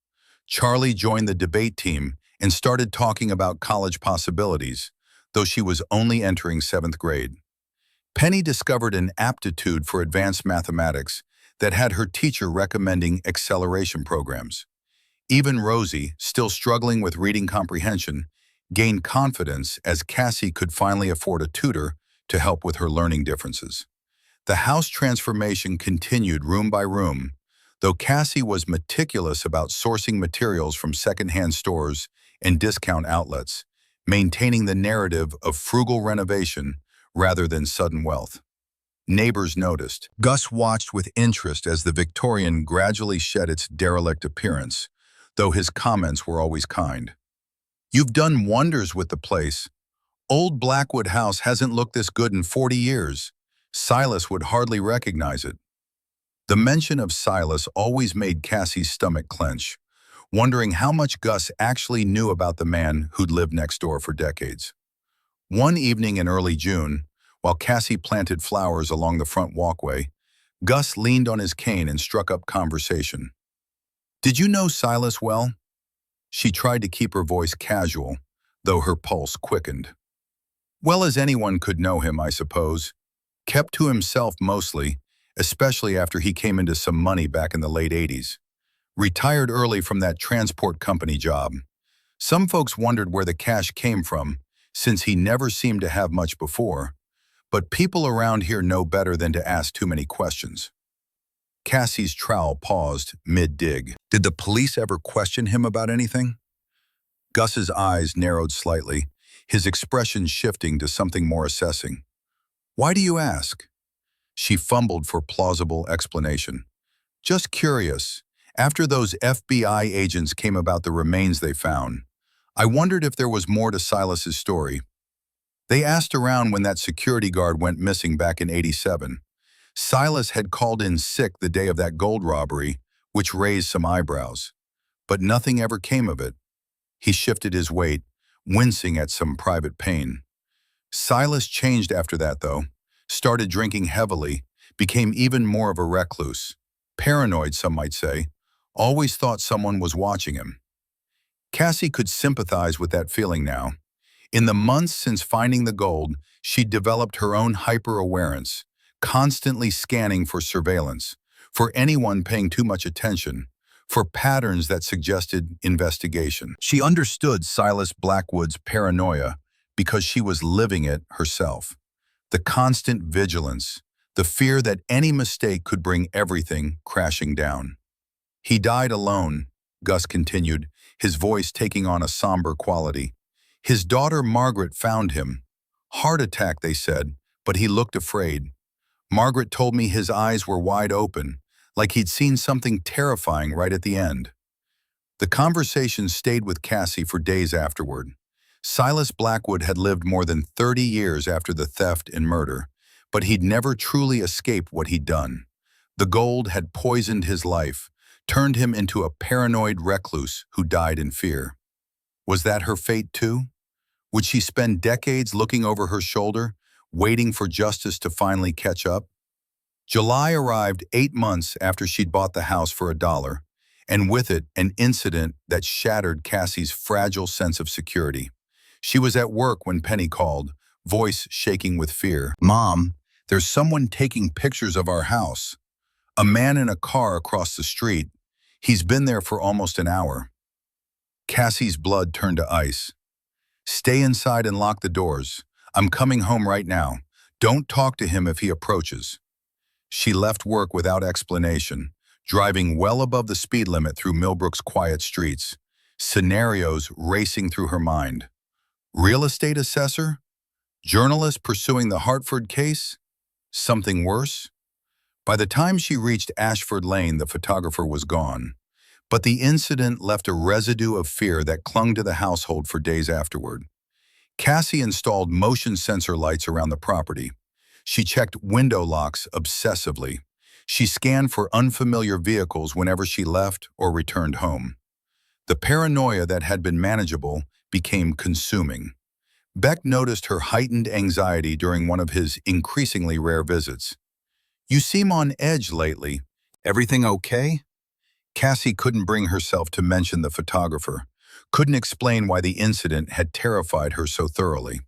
Charlie joined the debate team and started talking about college possibilities, though she was only entering 7th grade. Penny discovered an aptitude for advanced mathematics that had her teacher recommending acceleration programs. Even Rosie, still struggling with reading comprehension, gained confidence as Cassie could finally afford a tutor to help with her learning differences. The house transformation continued room by room, though Cassie was meticulous about sourcing materials from secondhand stores and discount outlets, maintaining the narrative of frugal renovation rather than sudden wealth. Neighbors noticed. Gus watched with interest as the Victorian gradually shed its derelict appearance, though his comments were always kind. "You've done wonders with the place. Old Blackwood House hasn't looked this good in 40 years. Silas would hardly recognize it." The mention of Silas always made Cassie's stomach clench, wondering how much Gus actually knew about the man who'd lived next door for decades. One evening in early June, while Cassie planted flowers along the front walkway, Gus leaned on his cane and struck up conversation. "Did you know Silas well?" She tried to keep her voice casual, though her pulse quickened. "Well as anyone could know him, I suppose. Kept to himself mostly, especially after he came into some money back in the late 80s. Retired early from that transport company job. Some folks wondered where the cash came from, since he never seemed to have much before, but people around here know better than to ask too many questions." Cassie's trowel paused mid-dig. "Did the police ever question him about anything?" Gus's eyes narrowed slightly, his expression shifting to something more assessing. "Why do you ask?" She fumbled for plausible explanation. "Just curious. After those FBI agents came about the remains they found, I wondered if there was more to Silas's story. They asked around when that security guard went missing back in '87. Silas had called in sick the day of that gold robbery, which raised some eyebrows. But nothing ever came of it." He shifted his weight, wincing at some private pain. "Silas changed after that, though. Started drinking heavily, became even more of a recluse. Paranoid, some might say. Always thought someone was watching him." Cassie could sympathize with that feeling now. In the months since finding the gold, she'd developed her own hyper-awareness, constantly scanning for surveillance, for anyone paying too much attention, for patterns that suggested investigation. She understood Silas Blackwood's paranoia because she was living it herself. The constant vigilance, the fear that any mistake could bring everything crashing down. "He died alone," Gus continued, his voice taking on a somber quality. "His daughter Margaret found him. Heart attack, they said, but he looked afraid. Margaret told me his eyes were wide open, like he'd seen something terrifying right at the end." The conversation stayed with Cassie for days afterward. Silas Blackwood had lived more than 30 years after the theft and murder, but he'd never truly escaped what he'd done. The gold had poisoned his life, turned him into a paranoid recluse who died in fear. Was that her fate too? Would she spend decades looking over her shoulder, waiting for justice to finally catch up? July arrived 8 months after she'd bought the house for $1, and with it, an incident that shattered Cassie's fragile sense of security. She was at work when Penny called, voice shaking with fear. "Mom, there's someone taking pictures of our house. A man in a car across the street. He's been there for almost an hour." Cassie's blood turned to ice. "Stay inside and lock the doors. I'm coming home right now. Don't talk to him if he approaches." She left work without explanation, driving well above the speed limit through Millbrook's quiet streets, scenarios racing through her mind. Real estate assessor? Journalist pursuing the Hartford case? Something worse? By the time she reached Ashford Lane, the photographer was gone. But the incident left a residue of fear that clung to the household for days afterward. Cassie installed motion sensor lights around the property. She checked window locks obsessively. She scanned for unfamiliar vehicles whenever she left or returned home. The paranoia that had been manageable became consuming. Beck noticed her heightened anxiety during one of his increasingly rare visits. "You seem on edge lately. Everything okay?" Cassie couldn't bring herself to mention the photographer, couldn't explain why the incident had terrified her so thoroughly.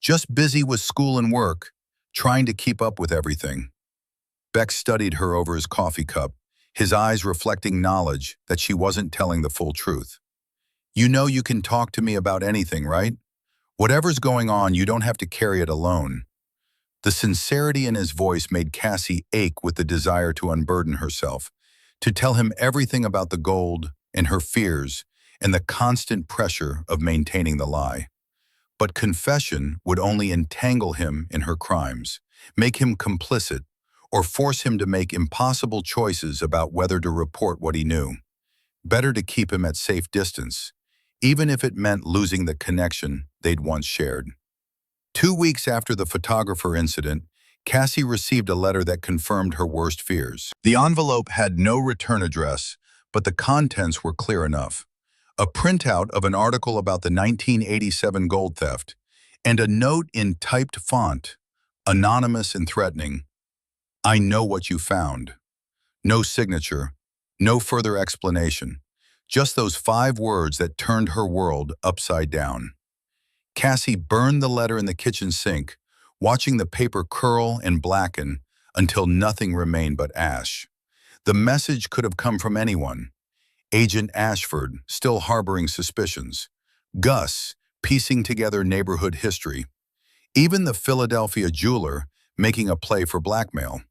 "Just busy with school and work, trying to keep up with everything." Beck studied her over his coffee cup, his eyes reflecting knowledge that she wasn't telling the full truth. "You know you can talk to me about anything, right? Whatever's going on, you don't have to carry it alone." The sincerity in his voice made Cassie ache with the desire to unburden herself, to tell him everything about the gold and her fears and the constant pressure of maintaining the lie. But confession would only entangle him in her crimes, make him complicit, or force him to make impossible choices about whether to report what he knew. Better to keep him at safe distance, even if it meant losing the connection they'd once shared. 2 weeks after the photographer incident, Cassie received a letter that confirmed her worst fears. The envelope had no return address, but the contents were clear enough. A printout of an article about the 1987 gold theft, and a note in typed font, anonymous and threatening. "I know what you found." No signature, no further explanation, just those 5 words that turned her world upside down. Cassie burned the letter in the kitchen sink, watching the paper curl and blacken until nothing remained but ash. The message could have come from anyone. Agent Ashford, still harboring suspicions. Gus, piecing together neighborhood history. Even the Philadelphia jeweler, making a play for blackmail.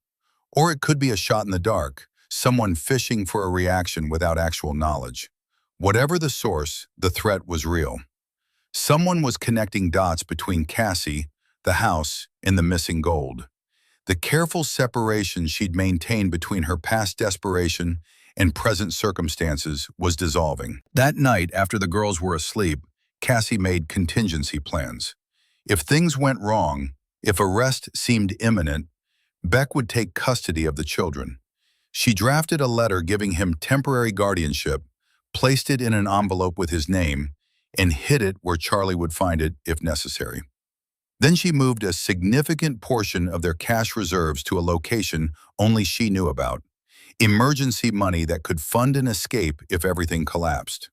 Or it could be a shot in the dark, someone fishing for a reaction without actual knowledge. Whatever the source, the threat was real. Someone was connecting dots between Cassie, the house, and the missing gold. The careful separation she'd maintained between her past desperation and present circumstances was dissolving. That night, after the girls were asleep, Cassie made contingency plans. If things went wrong, if arrest seemed imminent, Beck would take custody of the children. She drafted a letter giving him temporary guardianship, placed it in an envelope with his name, and hid it where Charlie would find it if necessary. Then she moved a significant portion of their cash reserves to a location only she knew about. Emergency money that could fund an escape if everything collapsed.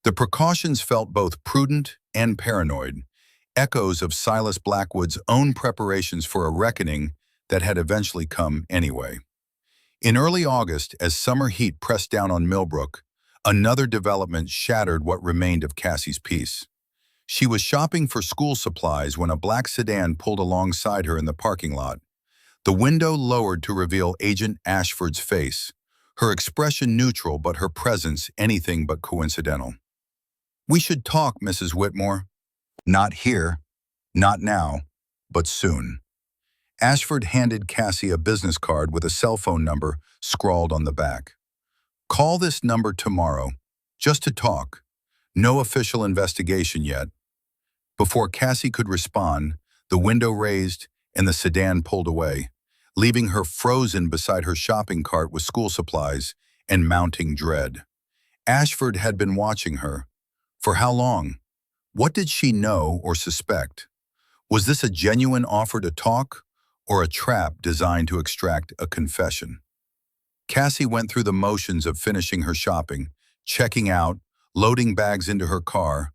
The precautions felt both prudent and paranoid, echoes of Silas Blackwood's own preparations for a reckoning that had eventually come anyway. In early August, as summer heat pressed down on Millbrook, another development shattered what remained of Cassie's peace. She was shopping for school supplies when a black sedan pulled alongside her in the parking lot. The window lowered to reveal Agent Ashford's face, her expression neutral but her presence anything but coincidental. "We should talk, Mrs. Whitmore." "Not here, not now, but soon." Ashford handed Cassie a business card with a cell phone number scrawled on the back. "Call this number tomorrow, just to talk. No official investigation yet." Before Cassie could respond, the window raised and the sedan pulled away, leaving her frozen beside her shopping cart with school supplies and mounting dread. Ashford had been watching her. For how long? What did she know or suspect? Was this a genuine offer to talk, or a trap designed to extract a confession? Cassie went through the motions of finishing her shopping, checking out, loading bags into her car,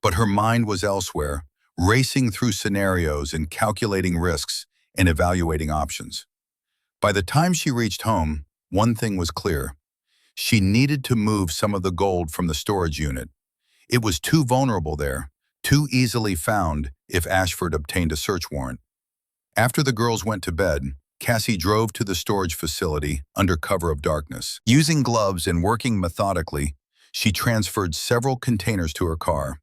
but her mind was elsewhere, racing through scenarios and calculating risks and evaluating options. By the time she reached home, one thing was clear. She needed to move some of the gold from the storage unit. It was too vulnerable there, too easily found if Ashford obtained a search warrant. After the girls went to bed, Cassie drove to the storage facility under cover of darkness. Using gloves and working methodically, she transferred several containers to her car,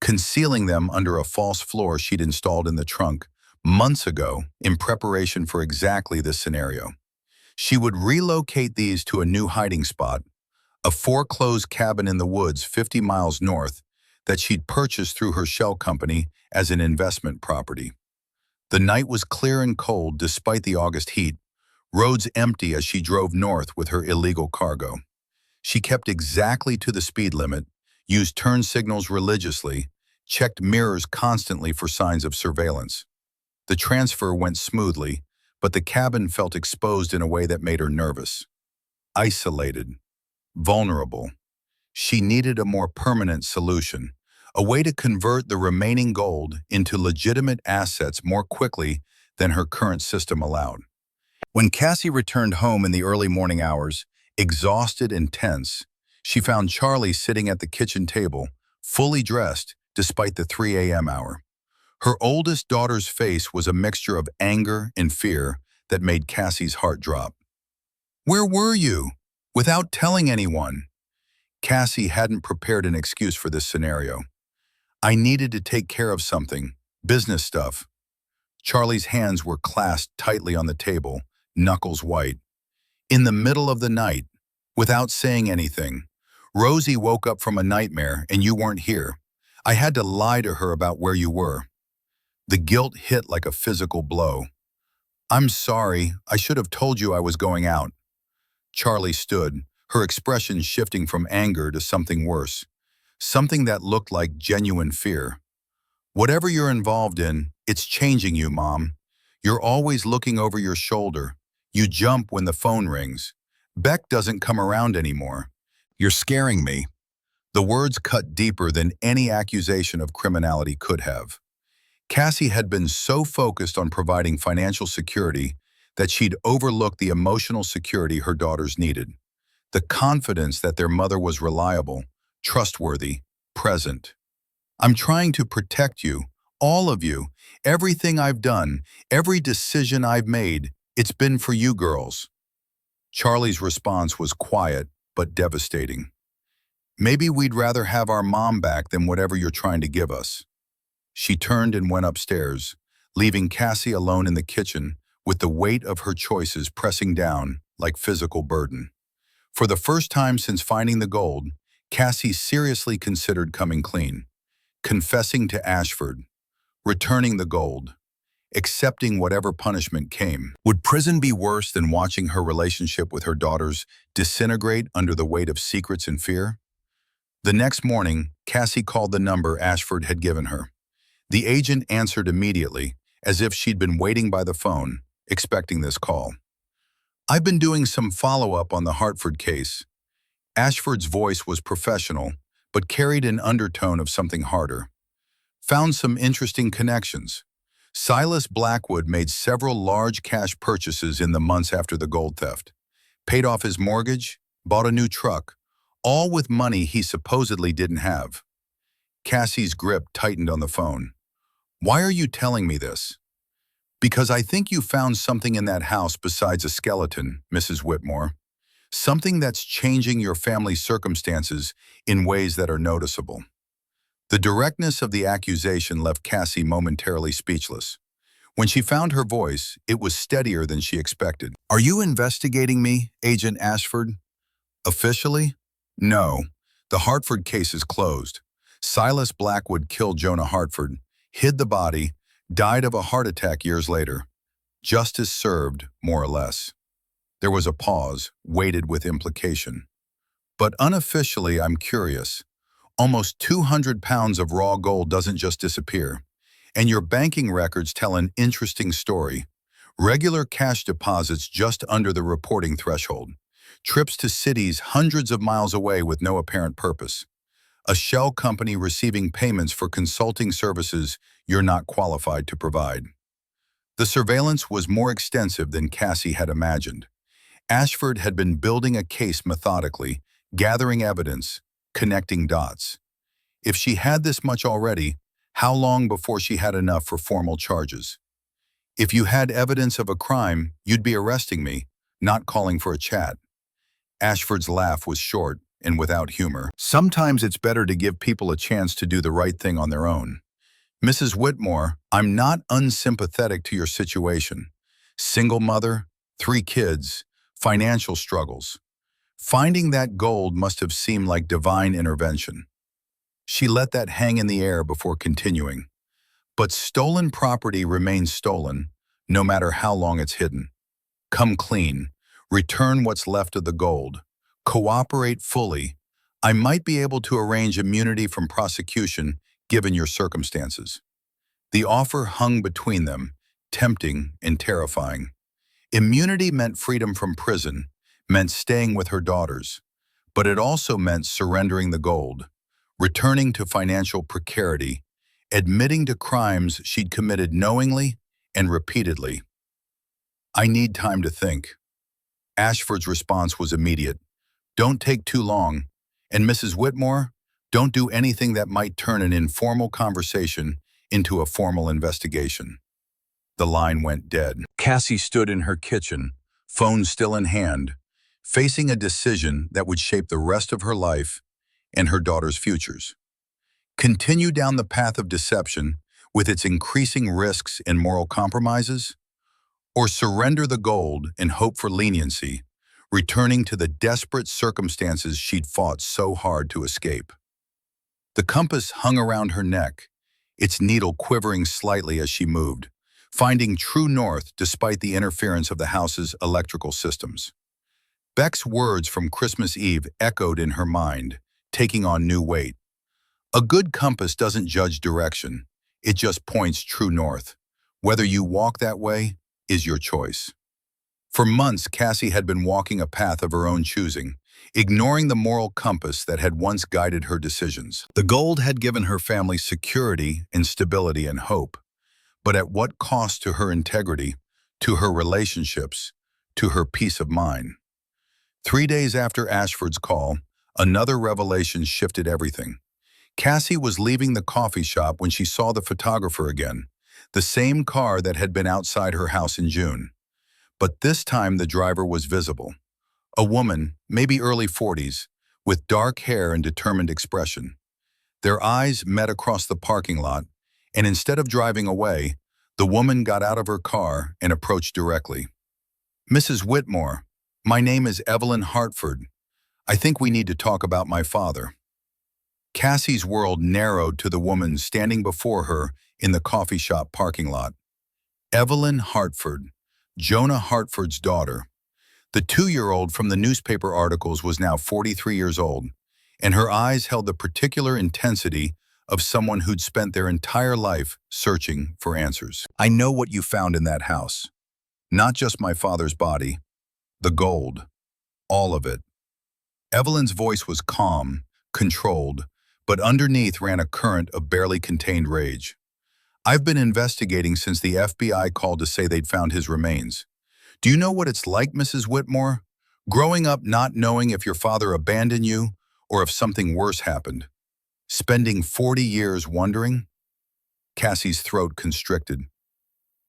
concealing them under a false floor she'd installed in the trunk months ago in preparation for exactly this scenario. She would relocate these to a new hiding spot, a foreclosed cabin in the woods 50 miles north that she'd purchased through her shell company as an investment property. The night was clear and cold despite the August heat, roads empty as she drove north with her illegal cargo. She kept exactly to the speed limit, used turn signals religiously, checked mirrors constantly for signs of surveillance. The transfer went smoothly, but the cabin felt exposed in a way that made her nervous. Isolated, vulnerable. She needed a more permanent solution, a way to convert the remaining gold into legitimate assets more quickly than her current system allowed. When Cassie returned home in the early morning hours, exhausted and tense, she found Charlie sitting at the kitchen table, fully dressed despite the 3 a.m. hour. Her oldest daughter's face was a mixture of anger and fear that made Cassie's heart drop. "Where were you? Without telling anyone?" Cassie hadn't prepared an excuse for this scenario. "I needed to take care of something, business stuff." Charlie's hands were clasped tightly on the table, knuckles white. "In the middle of the night, without saying anything, Rosie woke up from a nightmare and you weren't here. I had to lie to her about where you were." The guilt hit like a physical blow. "I'm sorry, I should have told you I was going out." Charlie stood, her expression shifting from anger to something worse, something that looked like genuine fear. "Whatever you're involved in, it's changing you, Mom. You're always looking over your shoulder. You jump when the phone rings. Beck doesn't come around anymore. You're scaring me." The words cut deeper than any accusation of criminality could have. Cassie had been so focused on providing financial security that she'd overlooked the emotional security her daughters needed, the confidence that their mother was reliable, trustworthy, present. "I'm trying to protect you, all of you. Everything I've done, every decision I've made, it's been for you girls." Charlie's response was quiet but devastating. "Maybe we'd rather have our mom back than whatever you're trying to give us." She turned and went upstairs, leaving Cassie alone in the kitchen with the weight of her choices pressing down like physical burden. For the first time since finding the gold, Cassie seriously considered coming clean, confessing to Ashford, returning the gold, accepting whatever punishment came. Would prison be worse than watching her relationship with her daughters disintegrate under the weight of secrets and fear? The next morning, Cassie called the number Ashford had given her. The agent answered immediately, as if she'd been waiting by the phone, expecting this call. "I've been doing some follow-up on the Hartford case." Ashford's voice was professional, but carried an undertone of something harder. "Found some interesting connections. Silas Blackwood made several large cash purchases in the months after the gold theft. Paid off his mortgage, bought a new truck, all with money he supposedly didn't have." Cassie's grip tightened on the phone. "Why are you telling me this?" "Because I think you found something in that house besides a skeleton, Mrs. Whitmore. Something that's changing your family's circumstances in ways that are noticeable." The directness of the accusation left Cassie momentarily speechless. When she found her voice, it was steadier than she expected. "Are you investigating me, Agent Ashford?" "Officially? No. The Hartford case is closed. Silas Blackwood killed Jonah Hartford, hid the body, died of a heart attack years later. Justice served, more or less." There was a pause, weighted with implication. "But unofficially, I'm curious. Almost 200 pounds of raw gold doesn't just disappear. And your banking records tell an interesting story. Regular cash deposits just under the reporting threshold. Trips to cities hundreds of miles away with no apparent purpose. A shell company receiving payments for consulting services you're not qualified to provide." The surveillance was more extensive than Cassie had imagined. Ashford had been building a case methodically, gathering evidence, connecting dots. If she had this much already, how long before she had enough for formal charges? "If you had evidence of a crime, you'd be arresting me, not calling for a chat." Ashford's laugh was short and without humor. "Sometimes it's better to give people a chance to do the right thing on their own. Mrs. Whitmore, I'm not unsympathetic to your situation. Single mother, 3 kids, financial struggles. Finding that gold must have seemed like divine intervention." She let that hang in the air before continuing. "But stolen property remains stolen, no matter how long it's hidden. Come clean. Return what's left of the gold. Cooperate fully. I might be able to arrange immunity from prosecution given your circumstances. The offer hung between them, tempting and terrifying. Immunity meant freedom from prison, meant staying with her daughters, but it also meant surrendering the gold, returning to financial precarity, admitting to crimes she'd committed knowingly and repeatedly. I need time to think. Ashford's response was immediate. Don't take too long. And Mrs. Whitmore, don't do anything that might turn an informal conversation into a formal investigation. The line went dead. Cassie stood in her kitchen, phone still in hand, facing a decision that would shape the rest of her life and her daughter's futures. Continue down the path of deception with its increasing risks and moral compromises, or surrender the gold and hope for leniency, returning to the desperate circumstances she'd fought so hard to escape. The compass hung around her neck, its needle quivering slightly as she moved, finding true north despite the interference of the house's electrical systems. Beck's words from Christmas Eve echoed in her mind, taking on new weight. A good compass doesn't judge direction, it just points true north. Whether you walk that way is your choice. For months, Cassie had been walking a path of her own choosing, ignoring the moral compass that had once guided her decisions. The gold had given her family security and stability and hope, but at what cost to her integrity, to her relationships, to her peace of mind? 3 days after Ashford's call, another revelation shifted everything. Cassie was leaving the coffee shop when she saw the photographer again, the same car that had been outside her house in June. But this time the driver was visible. A woman, maybe early 40s, with dark hair and determined expression. Their eyes met across the parking lot, and instead of driving away, the woman got out of her car and approached directly. Mrs. Whitmore, my name is Evelyn Hartford. I think we need to talk about my father. Cassie's world narrowed to the woman standing before her in the coffee shop parking lot. Evelyn Hartford, Jonah Hartford's daughter. The 2-year-old from the newspaper articles was now 43 years old, and her eyes held the particular intensity of someone who'd spent their entire life searching for answers. I know what you found in that house. Not just my father's body, the gold, all of it. Evelyn's voice was calm, controlled, but underneath ran a current of barely contained rage. I've been investigating since the FBI called to say they'd found his remains. Do you know what it's like, Mrs. Whitmore? Growing up not knowing if your father abandoned you or if something worse happened. Spending 40 years wondering? Cassie's throat constricted.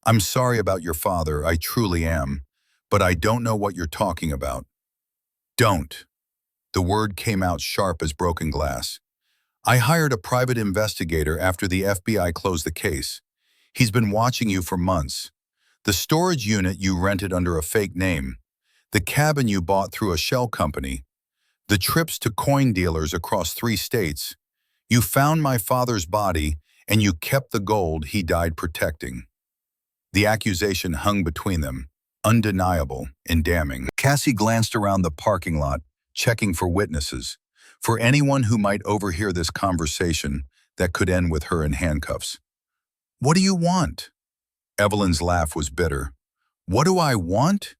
I'm sorry about your father, I truly am, but I don't know what you're talking about. Don't. The word came out sharp as broken glass. I hired a private investigator after the FBI closed the case. He's been watching you for months. The storage unit you rented under a fake name, the cabin you bought through a shell company, the trips to coin dealers across 3 states. You found my father's body and you kept the gold he died protecting. The accusation hung between them, undeniable and damning. Cassie glanced around the parking lot, checking for witnesses, for anyone who might overhear this conversation that could end with her in handcuffs. What do you want? Evelyn's laugh was bitter. What do I want?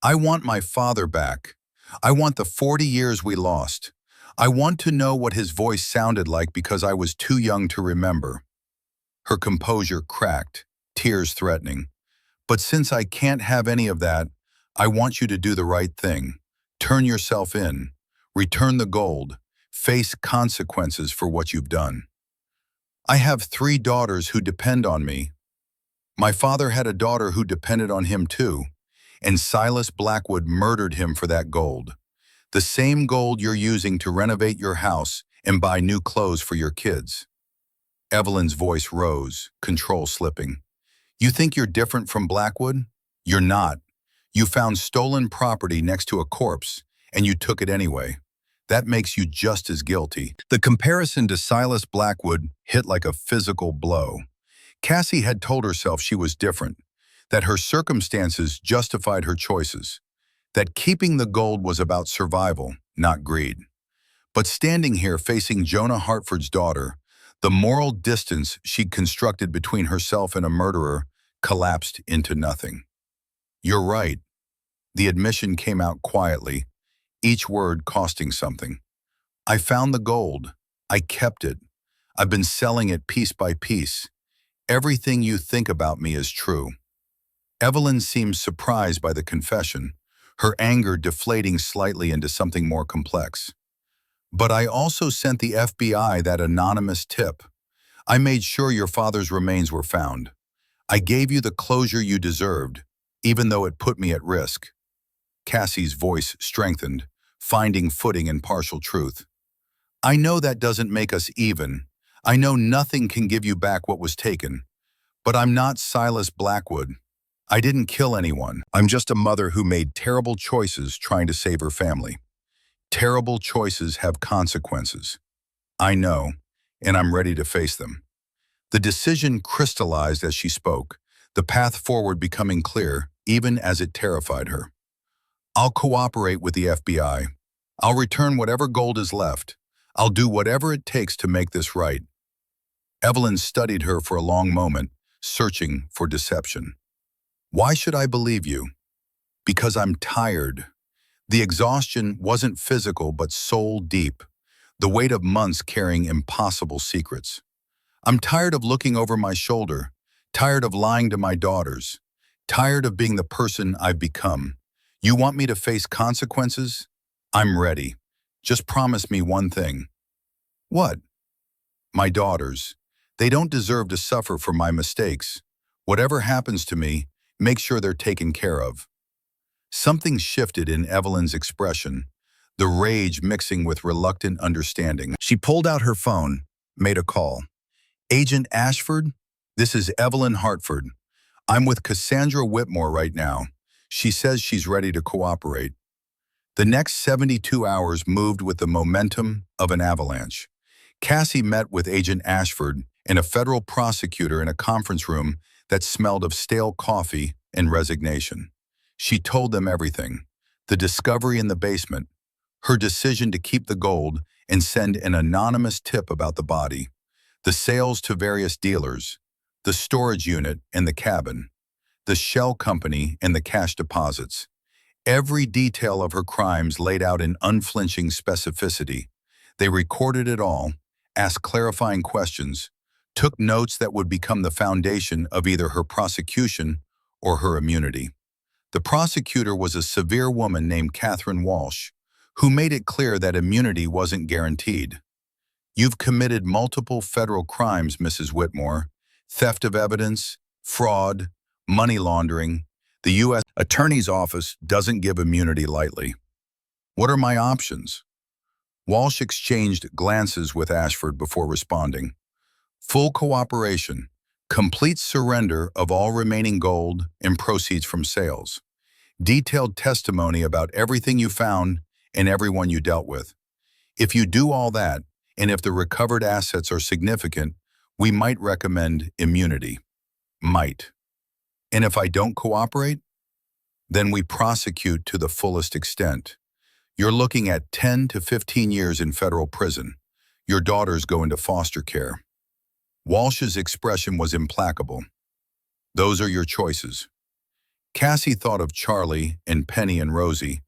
I want my father back. I want the 40 years we lost. I want to know what his voice sounded like because I was too young to remember. Her composure cracked, tears threatening. But since I can't have any of that, I want you to do the right thing. Turn yourself in. Return the gold. Face consequences for what you've done. I have 3 daughters who depend on me. My father had a daughter who depended on him too, and Silas Blackwood murdered him for that gold. The same gold you're using to renovate your house and buy new clothes for your kids. Evelyn's voice rose, control slipping. You think you're different from Blackwood? You're not. You found stolen property next to a corpse, and you took it anyway. That makes you just as guilty. The comparison to Silas Blackwood hit like a physical blow. Cassie had told herself she was different. that her circumstances justified her choices, that keeping the gold was about survival, not greed. But standing here facing Jonah Hartford's daughter, the moral distance she'd constructed between herself and a murderer collapsed into nothing. "You're right." The admission came out quietly, each word costing something. "I found the gold. I kept it. I've been selling it piece by piece. Everything you think about me is true." Evelyn seemed surprised by the confession, her anger deflating slightly into something more complex. "But I also sent the FBI that anonymous tip. I made sure your father's remains were found. I gave you the closure you deserved, even though it put me at risk." Cassie's voice strengthened, finding footing in partial truth. "I know that doesn't make us even. I know nothing can give you back what was taken. But I'm not Silas Blackwood. I didn't kill anyone. I'm just a mother who made terrible choices trying to save her family. Terrible choices have consequences. I know, and I'm ready to face them." The decision crystallized as she spoke, the path forward becoming clear, even as it terrified her. "I'll cooperate with the FBI. I'll return whatever gold is left. I'll do whatever it takes to make this right." Evelyn studied her for a long moment, searching for deception. "Why should I believe you?" "Because I'm tired." The exhaustion wasn't physical but soul deep, the weight of months carrying impossible secrets. "I'm tired of looking over my shoulder, tired of lying to my daughters, tired of being the person I've become. You want me to face consequences? I'm ready. Just promise me one thing." "What?" "My daughters. They don't deserve to suffer for my mistakes. Whatever happens to me, make sure they're taken care of." Something shifted in Evelyn's expression, the rage mixing with reluctant understanding. She pulled out her phone, made a call. "Agent Ashford, this is Evelyn Hartford. I'm with Cassandra Whitmore right now. She says she's ready to cooperate." The next 72 hours moved with the momentum of an avalanche. Cassie met with Agent Ashford and a federal prosecutor in a conference room that smelled of stale coffee and resignation. She told them everything: the discovery in the basement, her decision to keep the gold and send an anonymous tip about the body, the sales to various dealers, the storage unit and the cabin, the shell company and the cash deposits. Every detail of her crimes laid out in unflinching specificity. They recorded it all, asked clarifying questions, took notes that would become the foundation of either her prosecution or her immunity. The prosecutor was a severe woman named Catherine Walsh, who made it clear that immunity wasn't guaranteed. "You've committed multiple federal crimes, Mrs. Whitmore: theft of evidence, fraud, money laundering. The U.S. Attorney's Office doesn't give immunity lightly. What are my options?" Walsh exchanged glances with Ashford before responding. "Full cooperation, complete surrender of all remaining gold and proceeds from sales, detailed testimony about everything you found and everyone you dealt with. If you do all that, and if the recovered assets are significant, we might recommend immunity." Might. "And if I don't cooperate?" "Then we prosecute to the fullest extent. You're looking at 10 to 15 years in federal prison. Your daughters go into foster care." Walsh's expression was implacable. "Those are your choices." Cassie thought of Charlie and Penny and Rosie,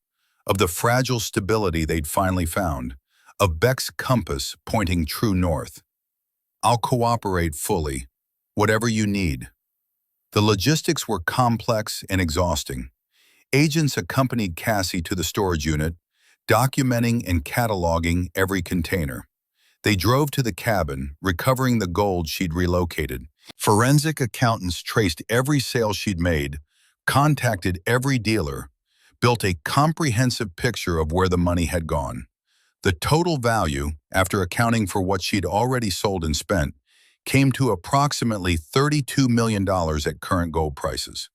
of the fragile stability they'd finally found, of Beck's compass pointing true north. "I'll cooperate fully, whatever you need." The logistics were complex and exhausting. Agents accompanied Cassie to the storage unit, documenting and cataloging every container. They drove to the cabin, recovering the gold she'd relocated. Forensic accountants traced every sale she'd made, contacted every dealer, built a comprehensive picture of where the money had gone. The total value, after accounting for what she'd already sold and spent, came to approximately $32 million at current gold prices.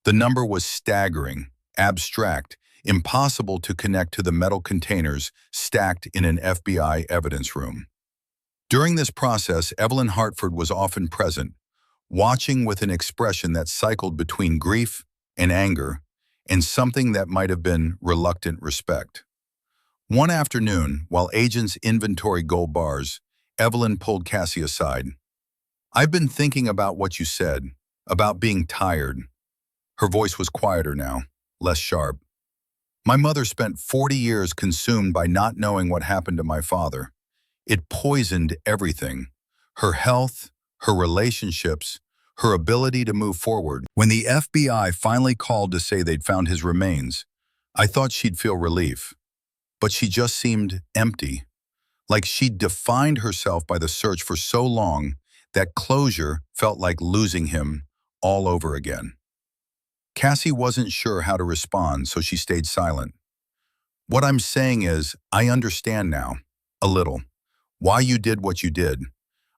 The number was staggering, abstract, impossible to connect to the metal containers stacked in an FBI evidence room. During this process, Evelyn Hartford was often present, watching with an expression that cycled between grief and anger and something that might have been reluctant respect. One afternoon, while agents inventory gold bars, Evelyn pulled Cassie aside. "I've been thinking about what you said, about being tired." Her voice was quieter now, less sharp. "My mother spent 40 years consumed by not knowing what happened to my father. It poisoned everything: her health, her relationships, her ability to move forward. When the FBI finally called to say they'd found his remains, I thought she'd feel relief. But she just seemed empty, like she'd defined herself by the search for so long that closure felt like losing him all over again." Cassie wasn't sure how to respond, so she stayed silent. "What I'm saying is, I understand now, a little, why you did what you did.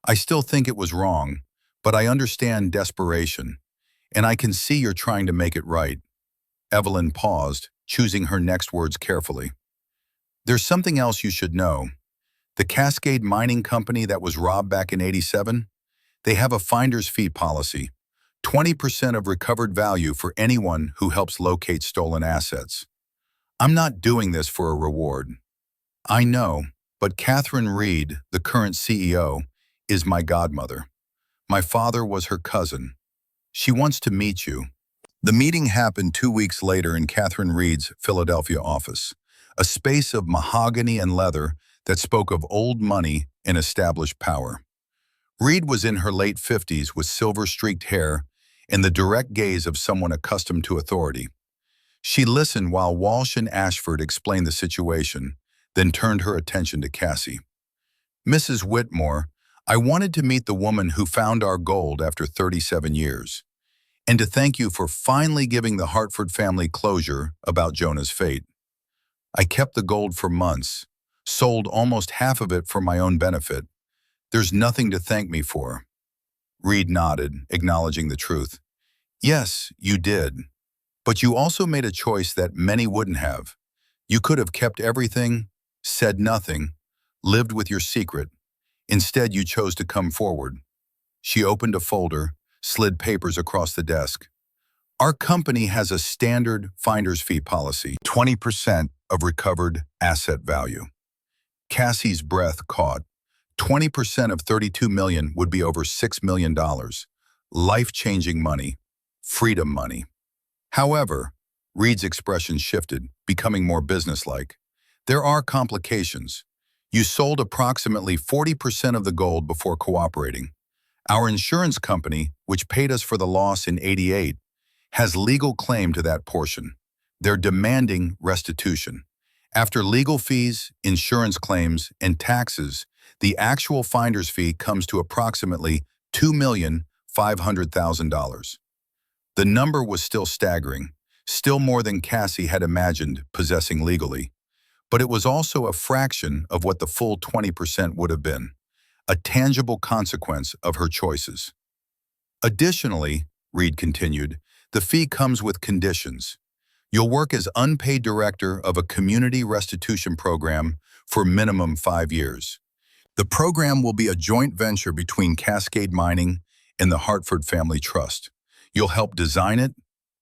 I still think it was wrong, but I understand desperation, and I can see you're trying to make it right." Evelyn paused, choosing her next words carefully. "There's something else you should know. The Cascade Mining Company that was robbed back in '87, they have a finder's fee policy, 20% of recovered value for anyone who helps locate stolen assets. I'm not doing this for a reward. I know, but Catherine Reed, the current CEO, is my godmother. My father was her cousin. She wants to meet you." The meeting happened 2 weeks later in Catherine Reed's Philadelphia office, a space of mahogany and leather that spoke of old money and established power. Reed was in her late 50s with silver-streaked hair and the direct gaze of someone accustomed to authority. She listened while Walsh and Ashford explained the situation, then turned her attention to Cassie. "Mrs. Whitmore, I wanted to meet the woman who found our gold after 37 years, and to thank you for finally giving the Hartford family closure about Jonah's fate. I kept the gold for months, sold almost half of it for my own benefit. There's nothing to thank me for." Reed nodded, acknowledging the truth. "Yes, you did. But you also made a choice that many wouldn't have. You could have kept everything, said nothing, lived with your secret. Instead, you chose to come forward." She opened a folder, slid papers across the desk. "Our company has a standard finder's fee policy, 20% of recovered asset value." Cassie's breath caught. 20% of $32 million would be over $6 million. Life-changing money. Freedom money. However, Reed's expression shifted, becoming more businesslike. "There are complications. You sold approximately 40% of the gold before cooperating. Our insurance company, which paid us for the loss in '88, has legal claim to that portion. They're demanding restitution. After legal fees, insurance claims, and taxes, the actual finder's fee comes to approximately $2,500,000. The number was still staggering, still more than Cassie had imagined possessing legally. But it was also a fraction of what the full 20% would have been, a tangible consequence of her choices. "Additionally," Reed continued, "the fee comes with conditions. You'll work as unpaid director of a community restitution program for minimum 5 years. The program will be a joint venture between Cascade Mining and the Hartford Family Trust. You'll help design it,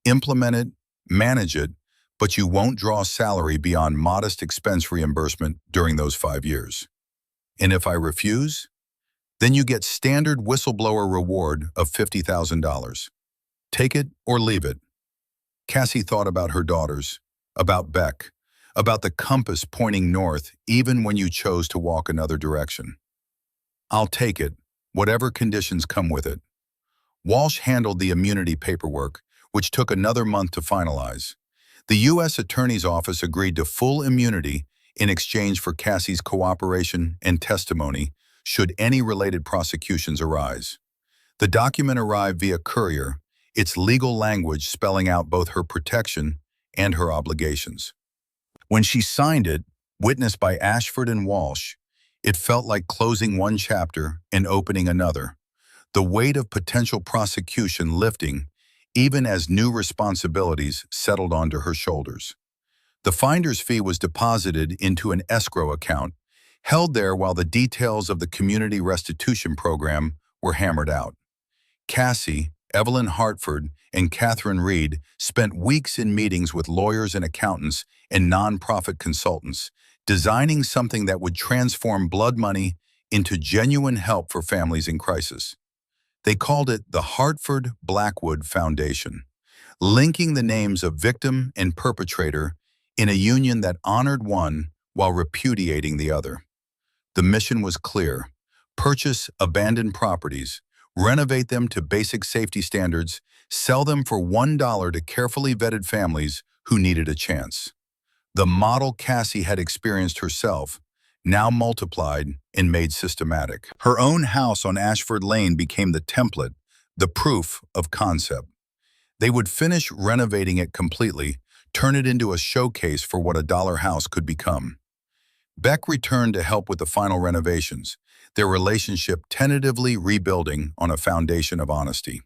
implement it, manage it, but you won't draw salary beyond modest expense reimbursement during those 5 years. And if I refuse, then you get standard whistleblower reward of $50,000. Take it or leave it." Cassie thought about her daughters, about Beck, about the compass pointing north even when you chose to walk another direction. "I'll take it, whatever conditions come with it." Walsh handled the immunity paperwork, which took another month to finalize. The U.S. Attorney's Office agreed to full immunity in exchange for Cassie's cooperation and testimony should any related prosecutions arise. The document arrived via courier, its legal language spelling out both her protection and her obligations. When she signed it, witnessed by Ashford and Walsh, it felt like closing one chapter and opening another, the weight of potential prosecution lifting even as new responsibilities settled onto her shoulders. The finder's fee was deposited into an escrow account, held there while the details of the community restitution program were hammered out. Cassie, Evelyn Hartford, and Catherine Reed spent weeks in meetings with lawyers and accountants and nonprofit consultants, designing something that would transform blood money into genuine help for families in crisis. They called it the Hartford Blackwood Foundation, linking the names of victim and perpetrator in a union that honored one while repudiating the other. The mission was clear: purchase abandoned properties, renovate them to basic safety standards, sell them for $1 to carefully vetted families who needed a chance. The model Cassie had experienced herself, now multiplied and made systematic. Her own house on Ashford Lane became the template, the proof of concept. They would finish renovating it completely, turn it into a showcase for what a dollar house could become. Beck returned to help with the final renovations, their relationship tentatively rebuilding on a foundation of honesty.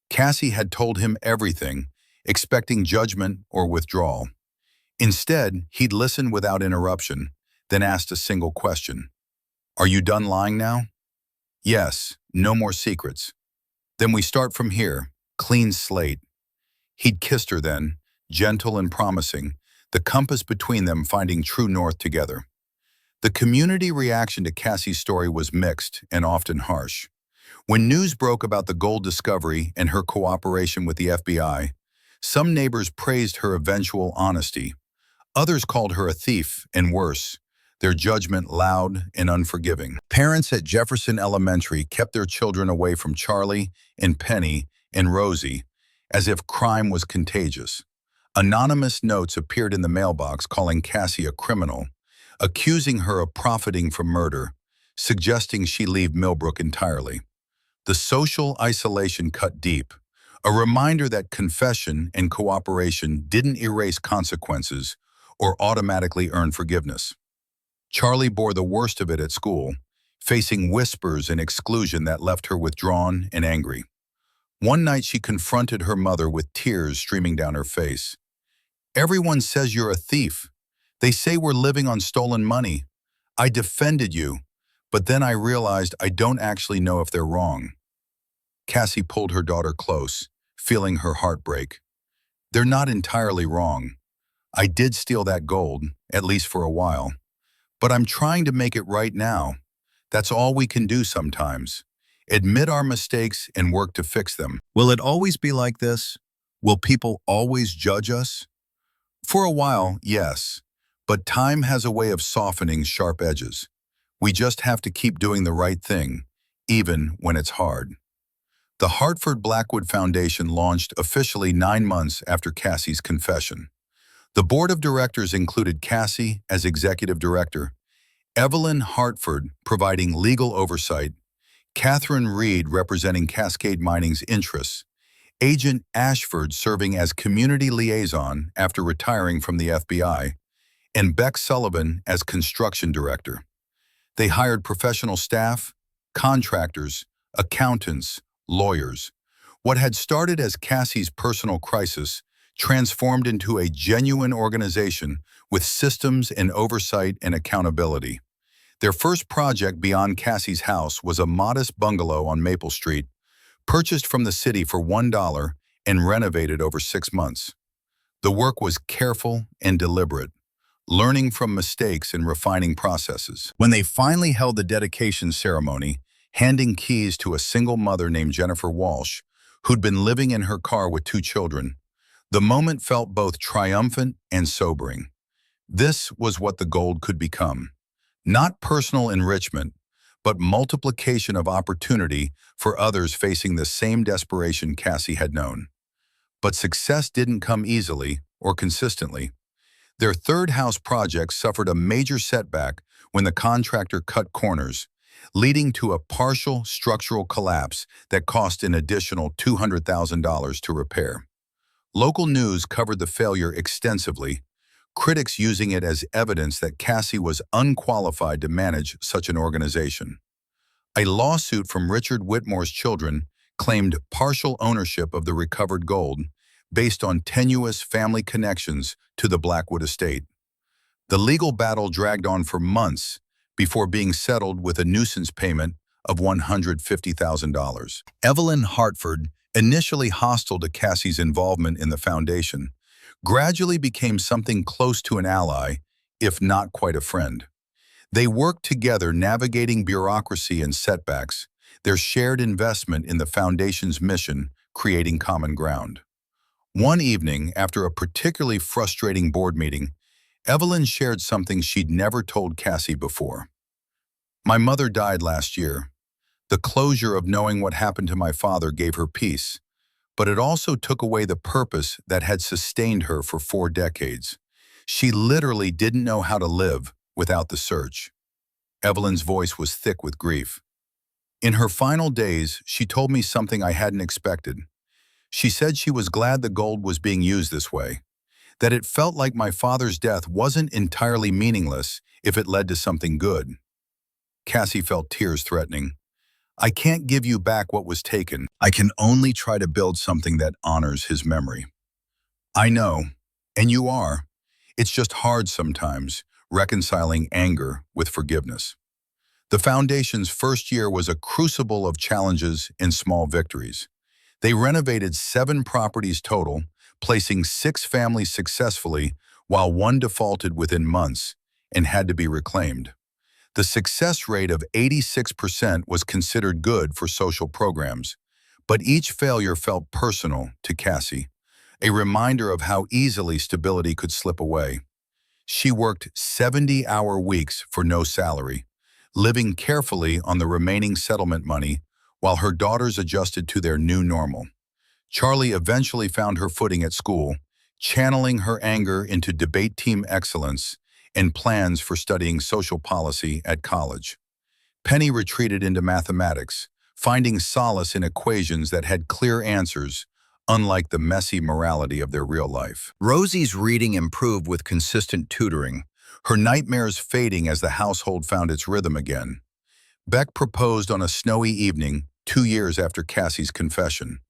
Cassie had told him everything, expecting judgment or withdrawal. Instead, he'd listened without interruption, then asked a single question. "Are you done lying now?" "Yes, no more secrets." "Then we start from here, clean slate." He'd kissed her then, gentle and promising, the compass between them finding true north together. The community reaction to Cassie's story was mixed and often harsh. When news broke about the gold discovery and her cooperation with the FBI, some neighbors praised her eventual honesty. Others called her a thief, and worse, their judgment loud and unforgiving. Parents at Jefferson Elementary kept their children away from Charlie and Penny and Rosie, as if crime was contagious. Anonymous notes appeared in the mailbox calling Cassie a criminal, accusing her of profiting from murder, suggesting she leave Millbrook entirely. The social isolation cut deep, a reminder that confession and cooperation didn't erase consequences or automatically earn forgiveness. Charlie bore the worst of it at school, facing whispers and exclusion that left her withdrawn and angry. One night she confronted her mother with tears streaming down her face. "Everyone says you're a thief. They say we're living on stolen money. I defended you, but then I realized I don't actually know if they're wrong." Cassie pulled her daughter close, feeling her heart break. "They're not entirely wrong. I did steal that gold, at least for a while. But I'm trying to make it right now. That's all we can do sometimes. Admit our mistakes and work to fix them." Will it always be like this? Will people always judge us? For a while, yes. But time has a way of softening sharp edges. We just have to keep doing the right thing, even when it's hard. The Hartford Blackwood Foundation launched officially 9 months after Cassie's confession. The board of directors included Cassie as executive director, Evelyn Hartford providing legal oversight, Catherine Reed representing Cascade Mining's interests, Agent Ashford serving as community liaison after retiring from the FBI, and Beck Sullivan as construction director. They hired professional staff, contractors, accountants, lawyers. What had started as Cassie's personal crisis transformed into a genuine organization with systems and oversight and accountability. Their first project beyond Cassie's house was a modest bungalow on Maple Street, purchased from the city for $1 and renovated over 6 months. The work was careful and deliberate, learning from mistakes and refining processes. When they finally held the dedication ceremony, handing keys to a single mother named Jennifer Walsh, who'd been living in her car with 2 children, the moment felt both triumphant and sobering. This was what the gold could become. Not personal enrichment, but multiplication of opportunity for others facing the same desperation Cassie had known. But success didn't come easily or consistently. Their third house project suffered a major setback when the contractor cut corners, leading to a partial structural collapse that cost an additional $200,000 to repair. Local news covered the failure extensively, critics using it as evidence that Cassie was unqualified to manage such an organization. A lawsuit from Richard Whitmore's children claimed partial ownership of the recovered gold based on tenuous family connections to the Blackwood estate. The legal battle dragged on for months before being settled with a nuisance payment of $150,000. Evelyn Hartford, initially hostile to Cassie's involvement in the foundation, gradually became something close to an ally, if not quite a friend. They worked together navigating bureaucracy and setbacks, their shared investment in the foundation's mission creating common ground. One evening, after a particularly frustrating board meeting, Evelyn shared something she'd never told Cassie before. "My mother died last year. The closure of knowing what happened to my father gave her peace, but it also took away the purpose that had sustained her for 4 decades. She literally didn't know how to live without the search." Evelyn's voice was thick with grief. "In her final days, she told me something I hadn't expected. She said she was glad the gold was being used this way, that it felt like my father's death wasn't entirely meaningless if it led to something good." Cassie felt tears threatening. "I can't give you back what was taken. I can only try to build something that honors his memory." "I know, and you are. It's just hard sometimes, reconciling anger with forgiveness." The foundation's first year was a crucible of challenges and small victories. They renovated 7 properties total, placing 6 families successfully, while one defaulted within months and had to be reclaimed. The success rate of 86% was considered good for social programs, but each failure felt personal to Cassie, a reminder of how easily stability could slip away. She worked 70-hour weeks for no salary, living carefully on the remaining settlement money while her daughters adjusted to their new normal. Charlie eventually found her footing at school, channeling her anger into debate team excellence and plans for studying social policy at college. Penny retreated into mathematics, finding solace in equations that had clear answers, unlike the messy morality of their real life. Rosie's reading improved with consistent tutoring, her nightmares fading as the household found its rhythm again. Beck proposed on a snowy evening 2 years after Cassie's confession,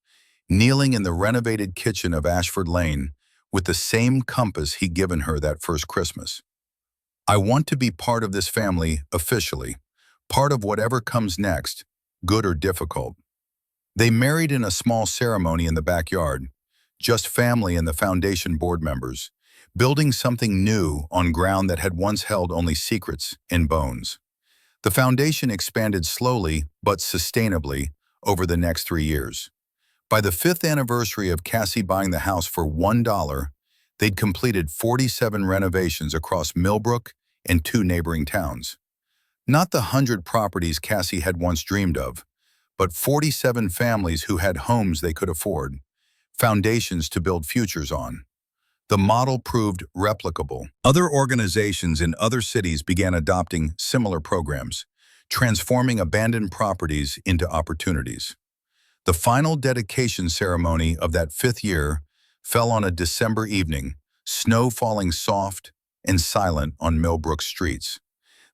kneeling in the renovated kitchen of Ashford Lane with the same compass he'd given her that first Christmas. "I want to be part of this family officially, part of whatever comes next, good or difficult." They married in a small ceremony in the backyard, just family and the foundation board members, building something new on ground that had once held only secrets and bones. The foundation expanded slowly but sustainably over the next 3 years. By the 5th anniversary of Cassie buying the house for $1, they'd completed 47 renovations across Millbrook and 2 neighboring towns. Not the 100 properties Cassie had once dreamed of, but 47 families who had homes they could afford, foundations to build futures on. The model proved replicable. Other organizations in other cities began adopting similar programs, transforming abandoned properties into opportunities. The final dedication ceremony of that 5th year fell on a December evening, snow falling soft and silent on Millbrook streets.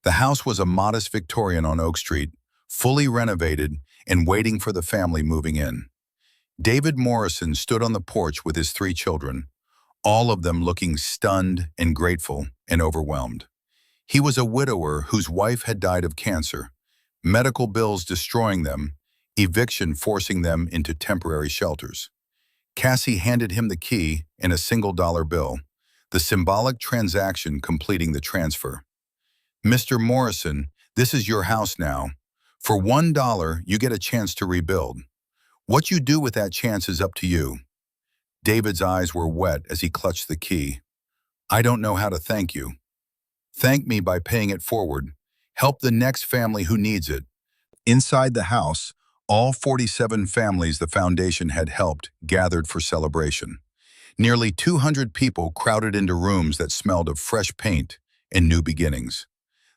The house was a modest Victorian on Oak Street, fully renovated and waiting for the family moving in. David Morrison stood on the porch with his 3 children, all of them looking stunned and grateful and overwhelmed. He was a widower whose wife had died of cancer, medical bills destroying them, eviction forcing them into temporary shelters. Cassie handed him the key and a single dollar bill, the symbolic transaction completing the transfer. "Mr. Morrison, this is your house now. For $1, you get a chance to rebuild. What you do with that chance is up to you." David's eyes were wet as he clutched the key. "I don't know how to thank you." "Thank me by paying it forward. Help the next family who needs it." Inside the house, all 47 families the foundation had helped gathered for celebration. Nearly 200 people crowded into rooms that smelled of fresh paint and new beginnings.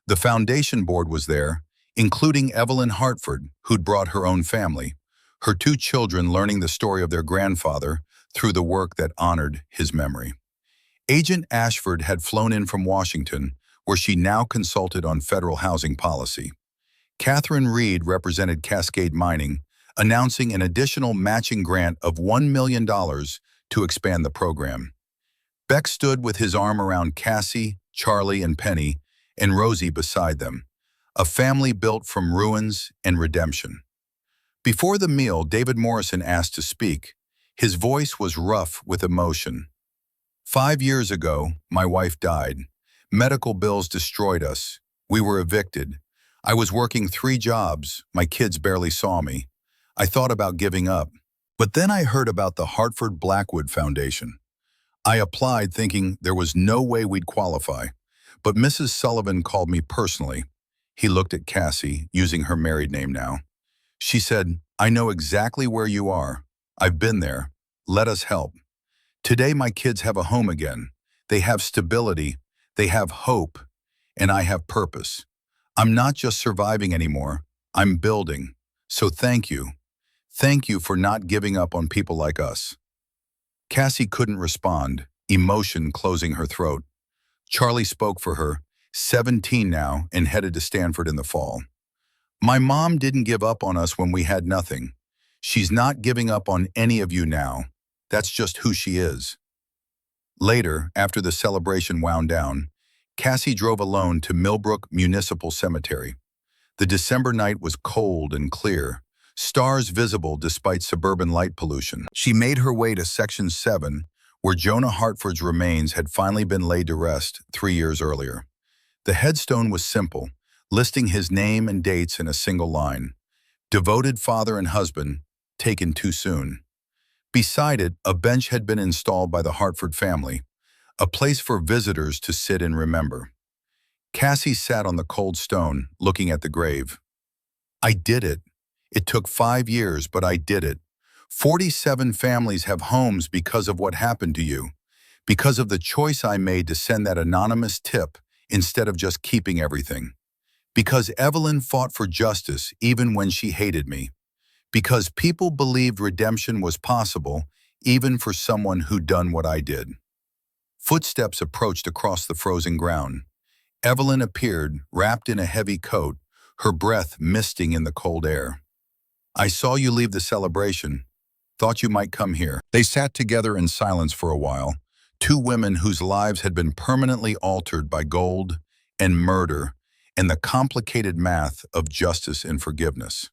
The foundation board was there, including Evelyn Hartford, who'd brought her own family, her 2 children learning the story of their grandfather through the work that honored his memory. Agent Ashford had flown in from Washington, where she now consulted on federal housing policy. Catherine Reed represented Cascade Mining, announcing an additional matching grant of $1 million to expand the program. Beck stood with his arm around Cassie, Charlie, and Penny, and Rosie beside them, a family built from ruins and redemption. Before the meal, David Morrison asked to speak. His voice was rough with emotion. 5 years ago, my wife died. Medical bills destroyed us. We were evicted. I was working 3 jobs. My kids barely saw me. I thought about giving up. But then I heard about the Hartford Blackwood Foundation. I applied thinking there was no way we'd qualify. But Mrs. Sullivan called me personally. He looked at Cassie, using her married name now. She said, "I know exactly where you are. I've been there. Let us help." Today my kids have a home again. They have stability, they have hope, and I have purpose. I'm not just surviving anymore, I'm building. So thank you. Thank you for not giving up on people like us. Cassie couldn't respond, emotion closing her throat. Charlie spoke for her, 17 now and headed to Stanford in the fall. My mom didn't give up on us when we had nothing. She's not giving up on any of you now. That's just who she is. Later, after the celebration wound down, Cassie drove alone to Millbrook Municipal Cemetery. The December night was cold and clear, stars visible despite suburban light pollution. She made her way to Section 7, where Jonah Hartford's remains had finally been laid to rest 3 years earlier. The headstone was simple, listing his name and dates in a single line. Devoted father and husband, taken too soon. Beside it, a bench had been installed by the Hartford family, a place for visitors to sit and remember. Cassie sat on the cold stone, looking at the grave. I did it. It took 5 years, but I did it. 47 families have homes because of what happened to you, because of the choice I made to send that anonymous tip instead of just keeping everything. Because Evelyn fought for justice even when she hated me. Because people believed redemption was possible even for someone who'd done what I did. Footsteps approached across the frozen ground. Evelyn appeared, wrapped in a heavy coat, her breath misting in the cold air. I saw you leave the celebration. Thought you might come here. They sat together in silence for a while, two women whose lives had been permanently altered by gold and murder and the complicated math of justice and forgiveness.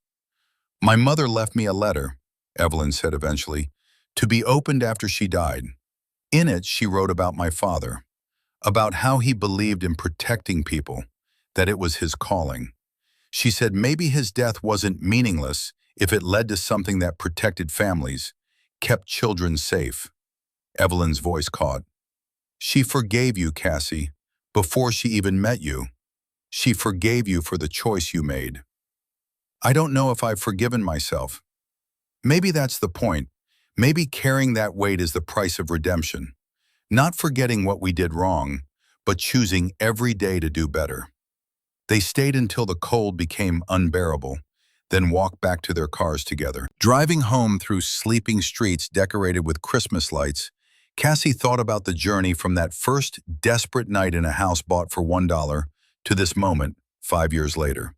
My mother left me a letter, Evelyn said eventually, to be opened after she died. In it, she wrote about my father, about how he believed in protecting people, that it was his calling. She said maybe his death wasn't meaningless if it led to something that protected families, kept children safe. Evelyn's voice caught. She forgave you, Cassie, before she even met you. She forgave you for the choice you made. I don't know if I've forgiven myself. Maybe that's the point. Maybe carrying that weight is the price of redemption. Not forgetting what we did wrong, but choosing every day to do better. They stayed until the cold became unbearable, then walked back to their cars together. Driving home through sleeping streets decorated with Christmas lights, Cassie thought about the journey from that first desperate night in a house bought for $1 to this moment 5 years later.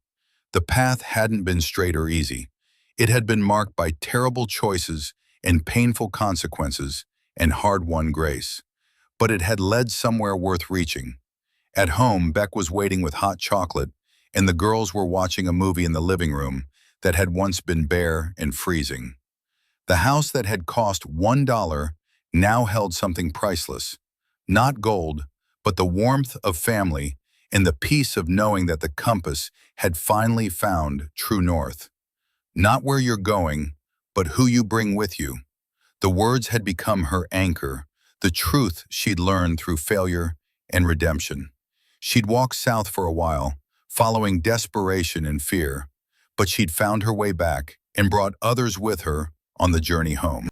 The path hadn't been straight or easy. It had been marked by terrible choices and painful consequences and hard-won grace. But it had led somewhere worth reaching. At home, Beck was waiting with hot chocolate, and the girls were watching a movie in the living room that had once been bare and freezing. The house that had cost $1 now held something priceless. Not gold, but the warmth of family and the peace of knowing that the compass had finally found true north. Not where you're going, but who you bring with you. The words had become her anchor, the truth she'd learned through failure and redemption. She'd walked south for a while, following desperation and fear, but she'd found her way back and brought others with her on the journey home.